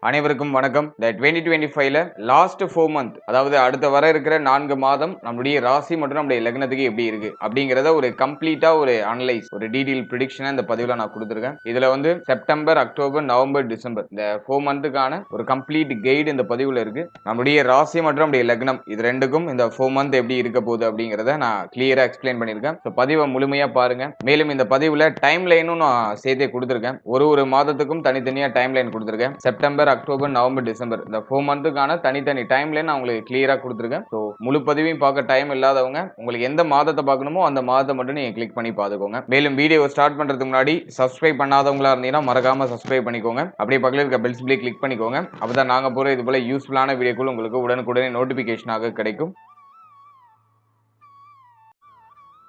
அனைவருக்கும் வணக்கம். இந்த 2025ல லாஸ்ட் 4 மந்த், அதாவது அடுத்த வர இருக்கிற 4 மாதம் நம்மளுடைய ராசி மற்றும் நம்முடைய லக்னத்துக்கு எப்படி இருக்கு அப்படிங்கறத ஒரு கம்ப்ளீட்டா ஒரு அனலைஸ், ஒரு டீடைல் ப்ரெடிக்ஷனை இந்த பதிவுல நான் கொடுத்திருக்கேன். இதுல வந்து செப்டம்பர், அக்டோபர், நவம்பர், டிசம்பர் இந்த 4 மந்த்துக்கான ஒரு கம்ப்ளீட் கைடு இந்த பதிவுல இருக்கு. நம்மளுடைய ராசி மற்றும் நம்முடைய லக்னம் இது ரெண்டுக்கும் இந்த 4 மந்த் எப்படி இருக்க போகுது அப்படிங்கறத நான் கிளியரா எக்ஸ்பிளைன் பண்ணிருக்கேன். பதிவை முழுமையா பாருங்க. மேலும் இந்த பதிவுல டைம் லைனும் நான் சேர்த்தே கொடுத்திருக்கேன். ஒரு மாதத்துக்கும் தனித்தனியா டைம் லைன் கொடுத்திருக்கேன். செப்டம்பர், அக்டோபர், நவம்பர், டிசம்பர் இந்த 4 மந்த்துக்கான தனித்தனி டைம் லைன் நான் உங்களுக்கு கிளியரா கொடுத்திருக்கேன். ஸோ முழு பதிவையும் பார்க்க டைம் இல்லாதவங்க உங்களுக்கு எந்த மாதத்தை பார்க்கணுமோ அந்த மாதத்தை மட்டும் நீங்க கிளிக் பண்ணி பார்த்துக்கோங்க. மேலும் வீடியோ ஸ்டார்ட் பண்றதுக்கு முன்னாடி சப்ஸ்கிரைப் பண்ணாதவங்களா இருந்தீங்கன்னா மறக்காம சப்ஸ்கிரைப் பண்ணிக்கோங்க. அப்படியே பக்கத்தில் இருக்க பெல் சிம்பிளை கிளிக் பண்ணிக்கோங்க. அப்பதான் நாங்க போற இது போல யூஸ்ஃபுல்லான வீடியோக்கள் உங்களுக்கு உடனுக்குடனே நோட்டிபிகேஷனாக கிடைக்கும்.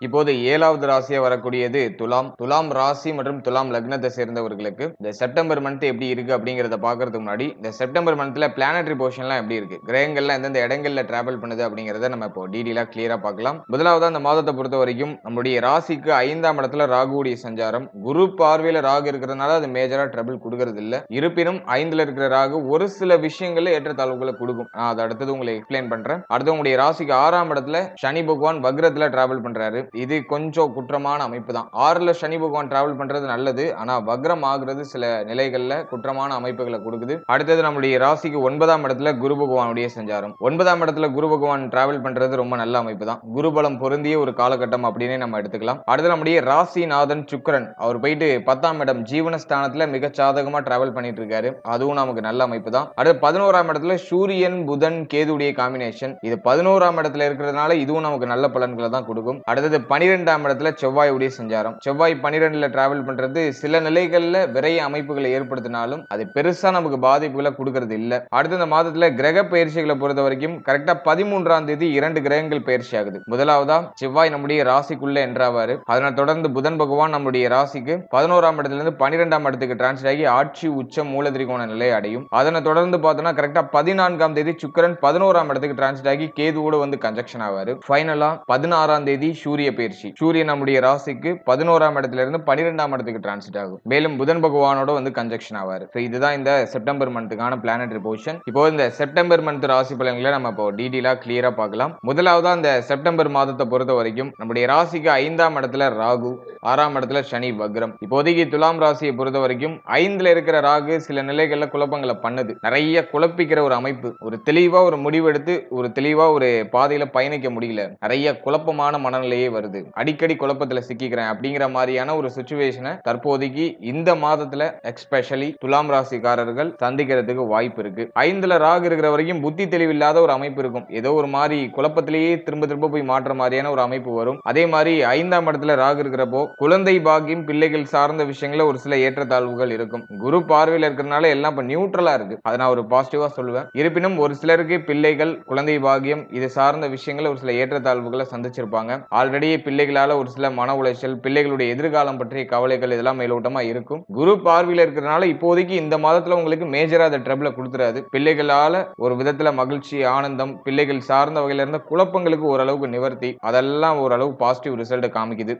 இப்போது 7வது ராசியா வரக்கூடியது துலாம். துலாம் ராசி மற்றும் துலாம் லக்னத்தை சேர்ந்தவர்களுக்கு இந்த செப்டம்பர் மந்த் எப்படி இருக்கு அப்படிங்கறத பாக்குறதுக்கு முன்னாடி இந்த செப்டம்பர் மந்த்ல பிளானட்டரி பொசிஷன்லாம் எப்படி இருக்கு, கிரகங்கள்லாம் எந்தெந்த இடங்கள்ல டிராவல் பண்ணுது அப்படிங்கறத நம்ம இப்போ டீடைலா கிளியரா பார்க்கலாம். முதலாவது அந்த மாதத்தை பொறுத்த வரைக்கும் நம்முடைய ராசிக்கு 5ஆம் இடத்துல ராகுவுடைய சஞ்சாரம். குரு பார்வையில ராகு இருக்கிறதுனால அது மேஜரா ட்ரபிள் கொடுக்கறது இல்ல. இருப்பினும் 5ல இருக்கிற ராகு ஒரு சில விஷயங்கள்ல ஏற்றத்தாழ்வுகளை கொடுக்கும். நான் அதை அடுத்தது உங்களுக்கு எக்ஸ்பிளைன் பண்றேன். அடுத்து உங்களுடைய ராசிக்கு 6ஆம் இடத்துல சனி பகவான் வக்ரத்துல டிராவல் பண்றாரு. இது கொஞ்சம் குற்றமான அமைப்பு தான். 6ல சனி பகவான் டிராவல் பண்றது நல்லது, ஆனா வக்ரம் ஆகுறது சில நிலைகள்ல குற்றமான அமைப்புகளை கொடுக்குது. அடுத்தது நம்முடைய ராசிக்கு 9ஆம் இடத்துல குரு பகவானுடைய சஞ்சாரம். 9ஆம் இடத்துல குரு பகவான் டிராவல் பண்றது ரொம்ப நல்ல அமைப்பு தான். குருபலம் பொருந்திய ஒரு காலகட்டம் அப்படின்னு நம்ம எடுத்துக்கலாம். அடுத்து நம்முடைய ராசிநாதன் சுக்கிரன் அவர் போயிட்டு 10ஆம் இடம் ஜீவனஸ்தானத்துல மிக சாதகமா டிராவல் பண்ணிட்டு இருக்காரு. அதுவும் நமக்கு நல்ல அமைப்பு தான். அடுத்து 11ஆம் இடத்துல சூரியன் புதன் கேதுடைய காம்பினேஷன். இது 11ஆம் இடத்துல இருக்கிறதுனால இதுவும் நமக்கு நல்ல பலன்களை தான் கொடுக்கும். அடுத்தது 12ஆம் இடத்துல செவ்வாய் உடைய சஞ்சாரம். செவ்வாய் 12ல டிராவல் பண்றது சில நிலைகள்ல விரைய அமைப்புகளை ஏற்படுத்தினாலும் அது பெருசா நமக்கு பாதிப்புகளை கொடுக்கறது இல்ல. அடுத்த இந்த மாதத்துல கிரக பயிற்சிகளை பொறுத்த வரைக்கும் கரெக்டா 13ஆம் தேதி 2 கிரகங்கள் பயிற்சி ஆகுது. முதலாவதா செவ்வாய் நம்முடைய ராசிக்குள்ள என்றாவாரு. அதனை தொடர்ந்து புதன் பகவான் நம்முடைய ராசிக்கு 11ஆம் இடத்துல இருந்து 12ஆம் இடத்துக்கு டிரான்ஸ்ஃபர் ஆகி ஆட்சி உச்சம் மூல திரிகோண நிலை அடையும். அதனை தொடர்ந்து பார்த்தோம்னா கரெக்டா 14ஆம் தேதி சுக்கிரன் 11ஆம் இடத்துக்கு டிரான்ஸ்ஃபர் ஆகி கேதுவோட வந்து கன்ஜக்ஷன் ஆவாரு. ஃபைனலா 16ஆம் தேதி சூரிய பயிற்சி. சூரியன் நம்முடைய ராசிக்கு 11ஆம் இடத்துல இருந்து 12ஆம் இடத்துக்கு டிரான்சிட் ஆகும். மேலும் புதன் பகவானோட வந்து கன்ஜக்ஷன் ஆவாரு. இதுதான் இந்த செப்டம்பர் மந்த்துக்கான பிளானட்டரி பொசிஷன். இப்போ இந்த செப்டம்பர் மந்த் ராசி பலன்களை நம்ம இப்போ டீடைலா கிளியரா பார்க்கலாம். முதலாவதா இந்த செப்டம்பர் மாதத்தை பொறுத்த வரைக்கும் நம்முடைய ராசிக்கு 5ஆம் இடத்துல ராகு, 6ஆம் இடத்துல சனி வக்ரம். இப்போதைக்கு துலாம் ராசியை பொறுத்த வரைக்கும் 5ல இருக்கிற ராகு சில நிலைகள்ல குழப்பங்களை பண்ணுது. நிறைய குழப்பிக்கிற ஒரு அமைப்பு. ஒரு தெளிவா ஒரு முடிவெடுத்து ஒரு தெளிவா ஒரு பாதையில பயணிக்க முடியல. நிறைய குழப்பமான மனநிலையே வருது. அடிக்கடி குழப்பத்துல சிக்கிக்கிறேன் அப்படிங்கிற மாதிரியான ஒரு சிச்சுவேஷனை தற்போதைக்கு இந்த மாதத்துல எக்ஸ்பெஷலி துலாம் ராசிக்காரர்கள் சந்திக்கிறதுக்கு வாய்ப்பு இருக்கு. 5ல ராகு இருக்கிற வரைக்கும் புத்தி தெளிவில்லாத ஒரு அமைப்பு இருக்கும். ஏதோ ஒரு மாதிரி குழப்பத்திலேயே திரும்ப திரும்ப போய் மாற்ற மாதிரியான ஒரு அமைப்பு வரும். அதே மாதிரி 5ஆம் இடத்துல ராகு இருக்கிறப்போ குழந்தை பாக்கியம், பிள்ளைகள் சார்ந்த விஷயங்கள ஒரு சில ஏற்றத்தாழ்வுகள் இருக்கும். குரு பார்வையில் இருக்கிறதுனால எல்லாம் இப்ப நியூட்ரலா இருக்கு. அதை நான் ஒரு பாசிட்டிவா சொல்லுவேன். இருப்பினும் ஒரு சிலருக்கு பிள்ளைகள், குழந்தை பாக்கியம் இது சார்ந்த விஷயங்கள ஒரு சில ஏற்றத்தாழ்வுகளை சந்திச்சிருப்பாங்க. ஆல்ரெடி பிள்ளைகளால ஒரு சில மன உளைச்சல், பிள்ளைகளுடைய எதிர்காலம் பற்றிய கவலைகள் இதெல்லாம் மேலோட்டமா இருக்கும். குரு பார்வையில இருக்கிறதுனால இப்போதைக்கு இந்த மாதத்துல உங்களுக்கு மேஜரா அந்த ட்ரபிள கொடுத்துறாது. பிள்ளைகளால ஒரு விதத்துல மகிழ்ச்சி, ஆனந்தம், பிள்ளைகள் சார்ந்த வகையில இருந்த குழப்பங்களுக்கு ஓரளவுக்கு நிவர்த்தி, அதெல்லாம் ஓரளவு பாசிட்டிவ் ரிசல்ட் காமிக்குது.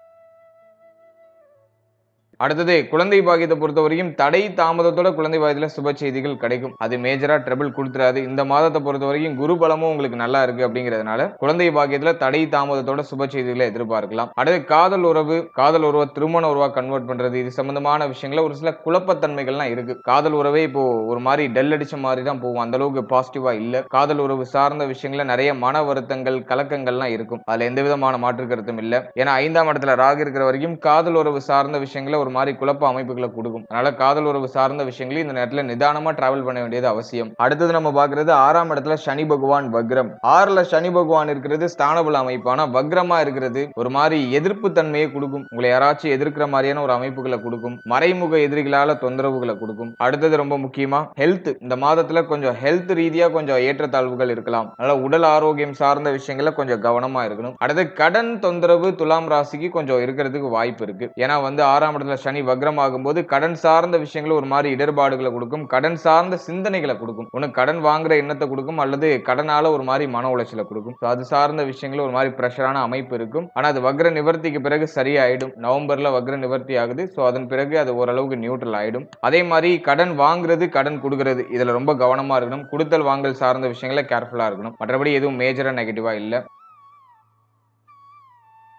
அடுத்தது குழந்தை பாக்கியத்தை பொறுத்த வரைக்கும் தடை தாமதத்தோட குழந்தை பாக்கியத்துல சுப செய்திகள் கிடைக்கும். அது மேஜரா ட்ரபிள் கொடுத்துறாது. இந்த மாதத்தை பொறுத்த வரைக்கும் குரு பலமும் உங்களுக்கு நல்லா இருக்கு அப்படிங்கிறதுனால குழந்தை பாக்கியத்துல தடை தாமதத்தோட சுப செய்திகளை எதிர்பார்க்கலாம். அடுத்து காதல் உறவு திருமண உறவா கன்வெர்ட் பண்றது இது சம்பந்தமான விஷயங்கள ஒரு சில குழப்பத்தன்மைகள்லாம் இருக்கு. காதல் உறவே இப்போ ஒரு மாதிரி டெல் அடிச்ச மாதிரி தான் போகும். அந்த அளவுக்கு பாசிட்டிவா இல்ல. காதல் உறவு சார்ந்த விஷயங்கள நிறைய மன வருத்தங்கள், கலக்கங்கள்லாம் இருக்கும். அதுல எந்த விதமான மாற்று கருத்தும் இல்ல. ஏன்னா 5ஆம் இடத்துல ராகு இருக்கிற வரைக்கும் காதல் உறவு சார்ந்த விஷயங்கள ஒரு மாதிரி குழப்ப அமைப்புகளை கொடுக்கும். அதனால காதல் உறவு சார்ந்த விஷயங்களை இந்த நேரத்துல நிதானமா டிராவல் பண்ண வேண்டியது அவசியம். அடுத்தது நம்ம பார்க்கிறது 6ஆம் இடத்துல சனி பகவான் வக்ரம். 6ல சனி பகவான் இருக்கிறது ஸ்தானபல அமைப்பு. ஆனா வக்ரமா இருக்கிறது ஒரு மாதிரி எதிர்ப்பு தன்மையை கொடுக்கும். உங்களை யாராச்சும் எதிர்க்கிற மாதிரியான ஒரு அமைப்புகளை கொடுக்கும். மறைமுக எதிரிகளால தொந்தரவுகளை கொடுக்கும். அடுத்தது ரொம்ப முக்கியமா ஹெல்த். இந்த மாதத்துல கொஞ்சம் ஹெல்த் ரீதியா கொஞ்சம் ஏற்றத்தாழ்வுகள் இருக்கலாம். அதனால உடல் ஆரோக்கியம் சார்ந்த விஷயங்கள கொஞ்சம் கவனமா இருக்கணும். அடுத்து கடன் தொந்தரவு துலாம் ராசிக்கு கொஞ்சம் இருக்கிறதுக்கு வாய்ப்பு இருக்கு. ஏன்னா வந்து 6ஆம் இடத்துல சனி வக்ரமாகும் போது கடன் சார்ந்த விஷயங்கள் ஒரு மாதிரி இடர்பாடுகளை கொடுக்கும், கடன் சார்ந்த சிந்தனைகளை கொடுக்கும். ஒண்ணு கடன் வாங்குற எண்ணத்தை கொடுக்கும், அல்லது கடனால ஒரு மாதிரி மன உளைச்சலை கொடுக்கும். அது சார்ந்த விஷயங்கள் ஒரு மாதிரி பிரஷரான அமைப்பு இருக்கும். ஆனா அது வக்ர நிவர்த்திக்கு பிறகு சரியாயிடும். நவம்பர்ல வக்ர நிவர்த்தி ஆகுது. சோ அதன் பிறகு அது ஓரளவுக்கு நியூட்ரல் ஆயிடும். அதே மாதிரி கடன் வாங்குறது, கடன் கொடுக்கிறது, இதுல ரொம்ப கவனமா இருக்கணும். கொடுத்தல் வாங்கல் சார்ந்த விஷயங்களை கேர்ஃபுல்லா இருக்கணும். மற்றபடி எதுவும் மேஜரா நெகட்டிவா இல்ல.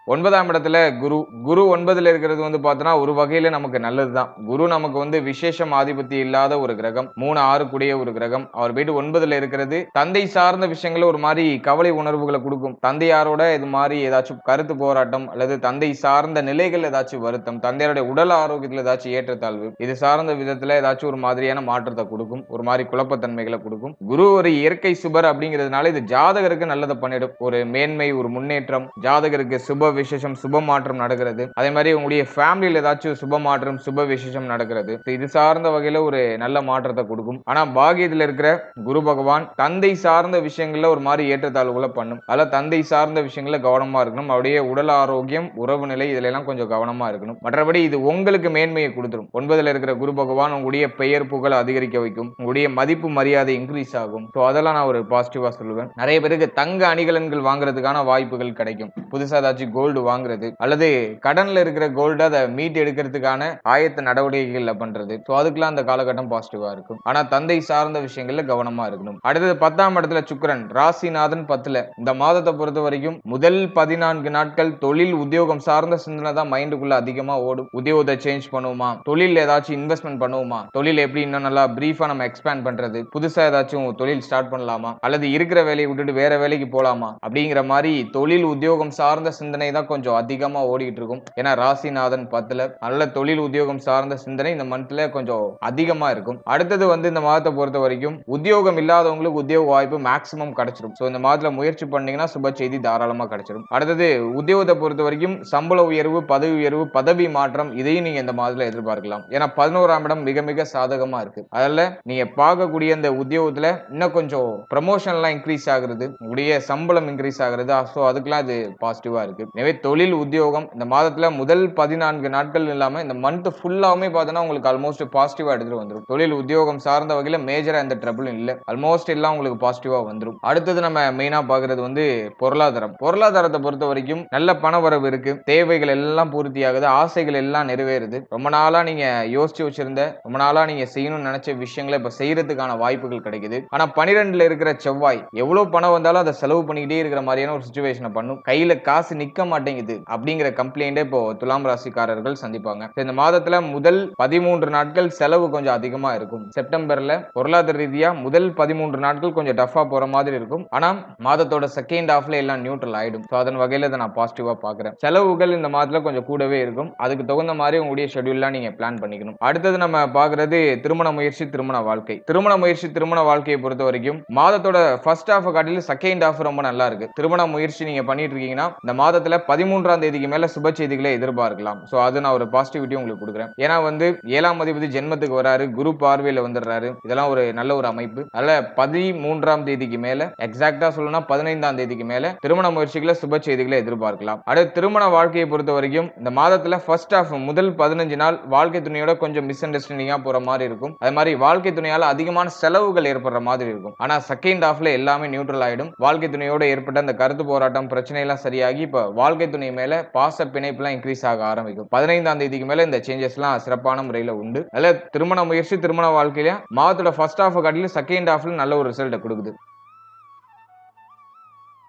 9ஆம் இடத்துல குரு. குரு 9ல இருக்கிறது வந்து பார்த்தோன்னா, ஒரு வகையில நமக்கு நல்லதுதான். குரு நமக்கு வந்து விசேஷம் ஆதிபத்தி இல்லாத ஒரு கிரகம். 3, 6 கூடிய ஒரு கிரகம். அவர் போயிட்டு 9ல இருக்கிறது தந்தை சார்ந்த விஷயங்கள ஒரு மாரி கவலை உணர்வுகள குடுக்கும். தந்தையாரோட இது மாரி ஏதாச்சும் கருத்து போராட்டம் அல்லது தந்தை சார்ந்த நிலைகள் ஏதாச்சும் வருத்தம், தந்தையருடைய உடல் ஆரோக்கியத்துல ஏதாச்சும் ஏற்றத்தாழ்வு, இது சார்ந்த விதத்துல ஏதாச்சும் ஒரு மாதிரியான மாற்றத்த குடுக்கும். ஒரு மாரி குழப்பத்தன்மைகள குடுக்கும். குரு ஒரு இயற்கை சுபர் அப்படிங்கிறதுனால இது ஜாதகருக்கு நல்லத பண்ணிடும். ஒரு மேன்மை, ஒரு முன்னேற்றம், ஜாதகருக்கு சுப விசேஷம், சுப மாற்றம் நடக்கிறது. அதே மாதிரி உங்களுடைய ஃபேமிலியில ஏதாச்சும் சுப மாற்றம், சுப விசேஷம் நடக்கிறது. இது சார்ந்த வகையில ஒரு நல்ல மாற்றத்தை கொடுக்கும். ஆனா பாகியத்துல இருக்கிற குரு பகவான் தந்தை சார்ந்த விஷயங்கள்ல ஒரு மாதிரி ஏற்றத்தாழ்வுகளை பண்ணும். அதனால தந்தை சார்ந்த விஷயங்கள்ல கவனமா இருக்கணும். அவருடைய உடல் ஆரோக்கியம், உறவு நிலை இதுல எல்லாம் கொஞ்சம் கவனமா இருக்கணும். மற்றபடி இது உங்களுக்கு மேன்மையை கொடுத்துரும். 9ல இருக்கிற குரு பகவான் உங்களுடைய பெயர் புகழ் அதிகரிக்க வைக்கும். உங்களுடைய மதிப்பு மரியாதை இன்க்ரீஸ் ஆகும். சோ அதெல்லாம் நான் ஒரு பாசிட்டிவா சொல்லுவேன். நிறைய பேருக்கு தங்க அணிகலன்கள் வாங்குறதுக்கான வாய்ப்புகள் கிடைக்கும். புதுசா ஏதாச்சும் கோல்டு வாங்குறது அல்லது கடன்ல இருக்கிற கோல்டு அதை மீட் எடுக்கிறதுக்கான ஆயத்த நடவடிக்கைகள்ல பண்றது. சோ அதுக்கெல்லாம் அந்த காலகட்டம் பாசிட்டிவா இருக்கும். ஆனா தந்தை சார்ந்த விஷயங்கள்ல கவனமா இருக்கணும். அடுத்தது 10ஆம் இடத்துல சுக்கிரன், ராசிநாதன் 10ல. இந்த மாதத்தை பொறுத்த வரைக்கும் முதல் 14 நாட்கள் தொழில் உத்தியோகம் சார்ந்த சிந்தனை தான் மைண்டுக்குள்ள அதிகமா ஓடும். உத்தியோகத்தை சேஞ்ச் பண்ணுவோமா, தொழில் ஏதாச்சும் இன்வெஸ்ட்மெண்ட் பண்ணுவோமா, தொழில் எப்படி இன்னும் நல்லா பிரீஃபா நம்ம எக்ஸ்பேண்ட் பண்றது, புதுசா ஏதாச்சும் தொழில் ஸ்டார்ட் பண்ணலாமா, அல்லது இருக்கிற வேலையை விட்டுட்டு வேற வேலைக்கு போலாமா அப்படிங்கிற மாதிரி தொழில் உத்தியோகம் சார்ந்த சிந்தனை தான் கொஞ்சம் அதிகமா ஓடிட்டு இருக்கும். ஏன்னா ராசிநாதன் 10ல. நல்ல தொழில் உத்தியோகம் சார்ந்த சிந்தனை இந்த மந்த்ல கொஞ்சம் அதிகமா இருக்கும். அடுத்தது வந்து இந்த மாதத்தை பொறுத்த வரைக்கும் உத்தியோகம் இல்லாதவங்களுக்கு உத்தியோக வாய்ப்பு மேக்ஸிமம் கிடைச்சிடும். சோ இந்த மாதத்துல முயற்சி பண்ணீங்கன்னா சுப செய்தி தாராளமா கிடைச்சிடும். அடுத்தது உத்தியோகத்தை பொறுத்த வரைக்கும் சம்பள உயர்வு, பதவி உயர்வு, பதவி மாற்றம் இதையும் நீங்க இந்த மாதத்துல எதிர்பார்க்கலாம். ஏன்னா 11ஆம் இடம் மிக மிக சாதகமா இருக்கு. அதனால நீங்க பார்க்கக்கூடிய இந்த உத்தியோகத்துல இன்னும் கொஞ்சம் ப்ரமோஷன் எல்லாம் இன்க்ரீஸ் ஆகுறது, உங்களுடைய சம்பளம் இன்க்ரீஸ் ஆகுறது. சோ அதுக்கெல்லாம் இது பாசிட்டிவா இருக்கு. எனவே தொழில் உத்தியோகம் இந்த மாதத்துல முதல் 14 நாட்கள் இல்லாம இந்த மந்த் ஃபுல்லாவுமே பார்த்தோன்னா உங்களுக்கு ஆல்மோஸ்ட் பாசிட்டிவா எடுத்துட்டு வந்துடும். தொழில் உத்தியோகம் சார்ந்த வகையில மேஜரா எந்த ட்ரபிளும் இல்ல. ஆல்மோஸ்ட் எல்லாம் உங்களுக்கு பாசிட்டிவா வந்துடும். அடுத்தது நம்ம மெயினா பாக்குறது வந்து பொருளாதாரம். பொருளாதாரத்தை பொறுத்த வரைக்கும் நல்ல பண வரவு இருக்கு. தேவைகள் எல்லாம் பூர்த்தி ஆகுது. ஆசைகள் எல்லாம் நிறைவேறுது. ரொம்ப நாளா நீங்க யோசிச்சு வச்சிருந்த, ரொம்ப நாளா நீங்க செய்யணும்னு நினைச்ச விஷயங்களை இப்ப செய்யறதுக்கான வாய்ப்புகள் கிடைக்குது. ஆனா 12ல இருக்கிற செவ்வாய் எவ்வளவு பணம் வந்தாலும் அதை செலவு பண்ணிக்கிட்டே இருக்கிற மாதிரியான ஒரு சிச்சுவேஷனை பண்ணும். கையில காசு நிக்க மாட்டேங்குது அப்படிங்கிற கம்ப்ளைண்டே இப்போ துலாம் ராசிக்காரர்கள் சந்திப்பாங்க. இந்த மாதத்துல முதல் 13 நாட்கள் செலவு கொஞ்சம் அதிகமா இருக்கும். செப்டம்பர்ல பொருளாதார ரீதியா முதல் 13 நாட்கள் கொஞ்சம் டஃபா போற மாதிரி இருக்கும். ஆனா மாதத்தோட செகண்ட் ஹாஃப்ல எல்லாம் நியூட்ரல் ஆயிடும். சோ அதன் வகையில இதை நான் பாசிட்டிவா பாக்குறேன். செலவுகள் இந்த மாதத்துல கொஞ்சம் கூடவே இருக்கும். அதுக்கு தகுந்த மாதிரி உங்களுடைய ஷெட்யூல்லாம் நீங்க பிளான் பண்ணிக்கணும். அடுத்தது நம்ம பாக்குறது திருமண முயற்சி, திருமண வாழ்க்கை. திருமண முயற்சி, திருமண வாழ்க்கையை பொறுத்த வரைக்கும் மாதத்தோட ஃபர்ஸ்ட் ஹாஃப் காட்டிலும் செகண்ட் ஹாஃப் ரொம்ப நல்லா இருக்கு. திருமண முயற்சி நீங்க பண்ணிட்டு இருக்கீங்கன்னா இந்த மாதத்துல 13ஆம் தேதிக்கு மேல சுப செய்திகளை எதிர்பார்க்கலாம். சோ அது நான் ஒரு பாசிட்டிவிட்டி உங்களுக்கு கொடுக்குறேன். ஏன்னா வந்து 7ஆம் அதிபதி ஜென்மத்துக்கு வராரு, குரு பார்வையில வந்துடுறாரு. இதெல்லாம் ஒரு நல்ல ஒரு அமைப்பு. அதனால 13ஆம் தேதிக்கு மேல, எக்ஸாக்டா சொல்லணும்னா 15ஆம் தேதிக்கு மேல திருமண முயற்சிகளை சுப செய்திகளை எதிர்பார்க்கலாம். அடுத்து திருமண வாழ்க்கையை பொறுத்த வரைக்கும் இந்த மாதத்துல ஃபர்ஸ்ட் ஹாஃப் முதல் 15 நாள் வாழ்க்கை துணையோட கொஞ்சம் மிஸ் அண்டர்ஸ்டாண்டிங்கா போற மாதிரி இருக்கும். அது மாதிரி வாழ்க்கை துணையால அதிகமான செலவுகள் ஏற்படுற மாதிரி இருக்கும். ஆனா செகண்ட் ஹாஃப்ல எல்லாமே நியூட்ரல் ஆயிடும். வாழ்க்கை துணையோட ஏற்பட்ட அந்த கருத்து போராட்டம் பிரச்சனை எல்லாம் சரியாகி இப்ப வாழ்க்கை துணை மேல பாச பிணைப்புலாம் இன்க்ரீஸ் ஆக ஆரம்பிக்கும். 15ஆம் தேதிக்கு மேல இந்த சேஞ்சஸ் எல்லாம் சிறப்பான முறையில உண்டு. அதுல திருமண முயற்சி, திருமண வாழ்க்கையில மாதத்தோட ஃபர்ஸ்ட் ஹாஃப் காட்டிலும் செகண்ட் ஹாஃப்ல நல்ல ஒரு ரிசல்ட் கொடுக்குது.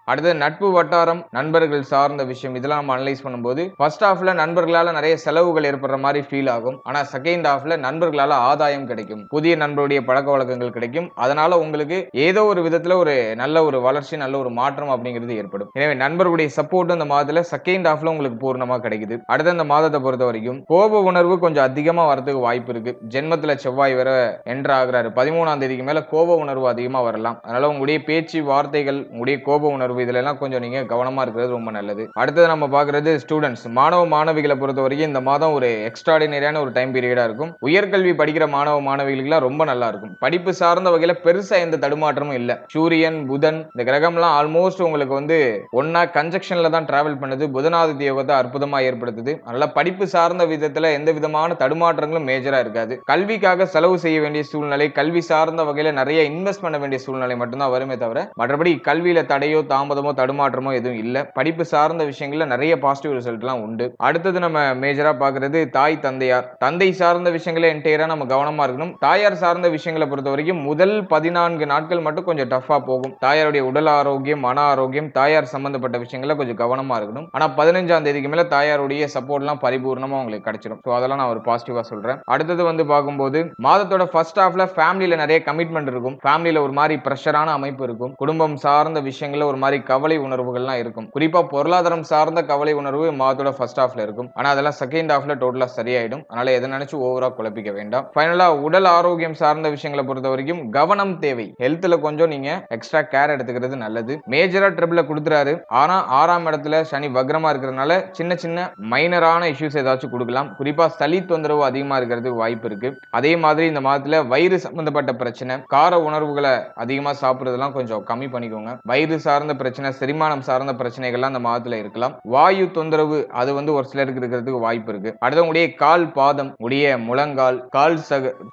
அடுத்து நட்பு வட்டாரம், நண்பர்கள் சார்ந்த விஷயம் இதெல்லாம் நம்ம அனலைஸ் பண்ணும்போது ஃபர்ஸ்ட் ஹாஃப்ல நண்பர்களால நிறைய செலவுகள் ஏற்படுற மாதிரி ஃபீல் ஆகும். ஆனா செகண்ட் ஹாஃப்ல நண்பர்களால ஆதாயம் கிடைக்கும். புதிய நண்பருடைய பழக்க வழக்கங்கள் கிடைக்கும். அதனால உங்களுக்கு ஏதோ ஒரு விதத்துல ஒரு நல்ல ஒரு வளர்ச்சி, நல்ல ஒரு மாற்றம் அப்படிங்கிறது ஏற்படும். எனவே நண்பர்களுடைய சப்போர்ட் இந்த மாதத்துல செகண்ட் ஹாஃப்ல உங்களுக்கு பூர்ணமா கிடைக்குது. அடுத்த இந்த மாதத்தை பொறுத்த வரைக்கும் கோப உணர்வு கொஞ்சம் அதிகமா வரதுக்கு வாய்ப்பு இருக்கு. ஜென்மத்துல செவ்வாய் வேற என்டர் ஆகுறாரு. 13ஆம் தேதிக்கு மேல கோப உணர்வு அதிகமா வரலாம். அதனால உங்களுடைய பேச்சு வார்த்தைகள், உங்களுடைய கோப உணர்வு தொடர்பு இதுல எல்லாம் கொஞ்சம் நீங்க கவனமா இருக்கிறது ரொம்ப நல்லது. அடுத்தது நம்ம பார்க்கிறது ஸ்டூடெண்ட்ஸ், மாணவ மாணவிகளை பொறுத்தவரைக்கும் இந்த மாதம் ஒரு எக்ஸ்ட்ராடினரியான ஒரு டைம் பீரியடா இருக்கும். உயர்கல்வி படிக்கிற மாணவ மாணவிகளுக்கு ரொம்ப நல்லா இருக்கும். படிப்பு சார்ந்த வகையில பெருசா எந்த தடுமாற்றமும் இல்ல. சூரியன் புதன் இந்த கிரகம்லாம் ஆல்மோஸ்ட் உங்களுக்கு வந்து ஒன்னா கன்ஜெக்ஷன்ல தான் டிராவல் பண்ணுது. புதனாதித்ய யோகத்தை அற்புதமா ஏற்படுத்துது. அதனால படிப்பு சார்ந்த விதத்துல எந்த விதமான தடுமாற்றங்களும் மேஜரா இருக்காது. கல்விக்காக செலவு செய்ய வேண்டிய சூழ்நிலை, கல்வி சார்ந்த வகையில நிறைய இன்வெஸ்ட் பண்ண வேண்டிய சூழ்நிலை மட்டும்தான் வருமே தவிர மற்றபடி கல்வியில தடையோ தாமதமோ தடுமாற்றமோ எதுவும் இல்ல. படிப்பு சார்ந்த விஷயங்கள்ல நிறைய பாசிட்டிவ் ரிசல்ட் எல்லாம் உண்டு. அடுத்தது நம்ம மேஜரா பாக்குறது தாய் தந்தையார். தந்தை சார்ந்த விஷயங்களை என்டையரா நம்ம கவனமா இருக்கணும். தாயார் சார்ந்த விஷயங்களை பொறுத்த வரைக்கும் முதல் 14 நாட்கள் மட்டும் கொஞ்சம் டஃபா போகும். தாயாருடைய உடல் ஆரோக்கியம், மன ஆரோக்கியம், தாயார் சம்பந்தப்பட்ட விஷயங்களை கொஞ்சம் கவனமா இருக்கணும். ஆனா 15ஆம் தேதிக்கு மேல தாயாருடைய சப்போர்ட் எல்லாம் பரிபூர்ணமா உங்களுக்கு கிடைச்சிடும். சோ அதெல்லாம் நான் ஒரு பாசிட்டிவா சொல்றேன். அடுத்தது வந்து பார்க்கும்போது மாதத்தோட ஃபர்ஸ்ட் ஹாஃப்ல ஃபேமிலில நிறைய கமிட்மெண்ட் இருக்கும். ஃபேமிலில ஒரு மாதிரி பிரஷரான அமைப்பு இருக்கும். குடும்பம் சார்ந்த விஷயங்கள்ல ஒரு மாதிரி கவலை உணர்வுகள்லாம் இருக்கும். குறிப்பா பொருளாதாரம் சார்ந்த கவலை உணர்வு மாதத்தோட ஃபர்ஸ்ட் ஹாஃப்ல இருக்கும். ஆனா அதெல்லாம் செகண்ட் ஹாஃப்ல டோட்டலா சரியாயிடும். அதனால எதை நினைச்சு ஓவரா குழப்பிக்க வேண்டாம். ஃபைனலா உடல் ஆரோக்கியம் சார்ந்த விஷயங்களை பொறுத்த வரைக்கும் கவனம் தேவை. ஹெல்த்ல கொஞ்சம் நீங்க எக்ஸ்ட்ரா கேர் எடுத்துக்கிறது நல்லது. மேஜரா ட்ரிபிள கொடுத்துறாரு. ஆனா 6ஆம் இடத்துல சனி வக்ரமா இருக்கிறதுனால சின்ன சின்ன மைனரான இஷ்யூஸ் ஏதாச்சும் கொடுக்கலாம். குறிப்பா சளி தொந்தரவு அதிகமா இருக்கிறதுக்கு வாய்ப்பு இருக்கு. அதே மாதிரி இந்த மாதத்துல வயிறு சம்பந்தப்பட்ட பிரச்சனை, கார உணர்வுகளை அதிகமா சாப்பிடுறதெல்லாம் கொஞ்சம் கம்மி பண்ணிக்கோங்க. வயிறு சார்ந்த பிரச்சனை, செரிமானம் சார்ந்த பிரச்சனைகள்லாம் இந்த மாதத்துல இருக்கலாம். வாயு தொந்தரவு அது வந்து ஒரு சிலருக்கு இருக்கிறதுக்கு வாய்ப்பு இருக்கு. அடுத்து உடைய கால் பாதம், உடைய முழங்கால்,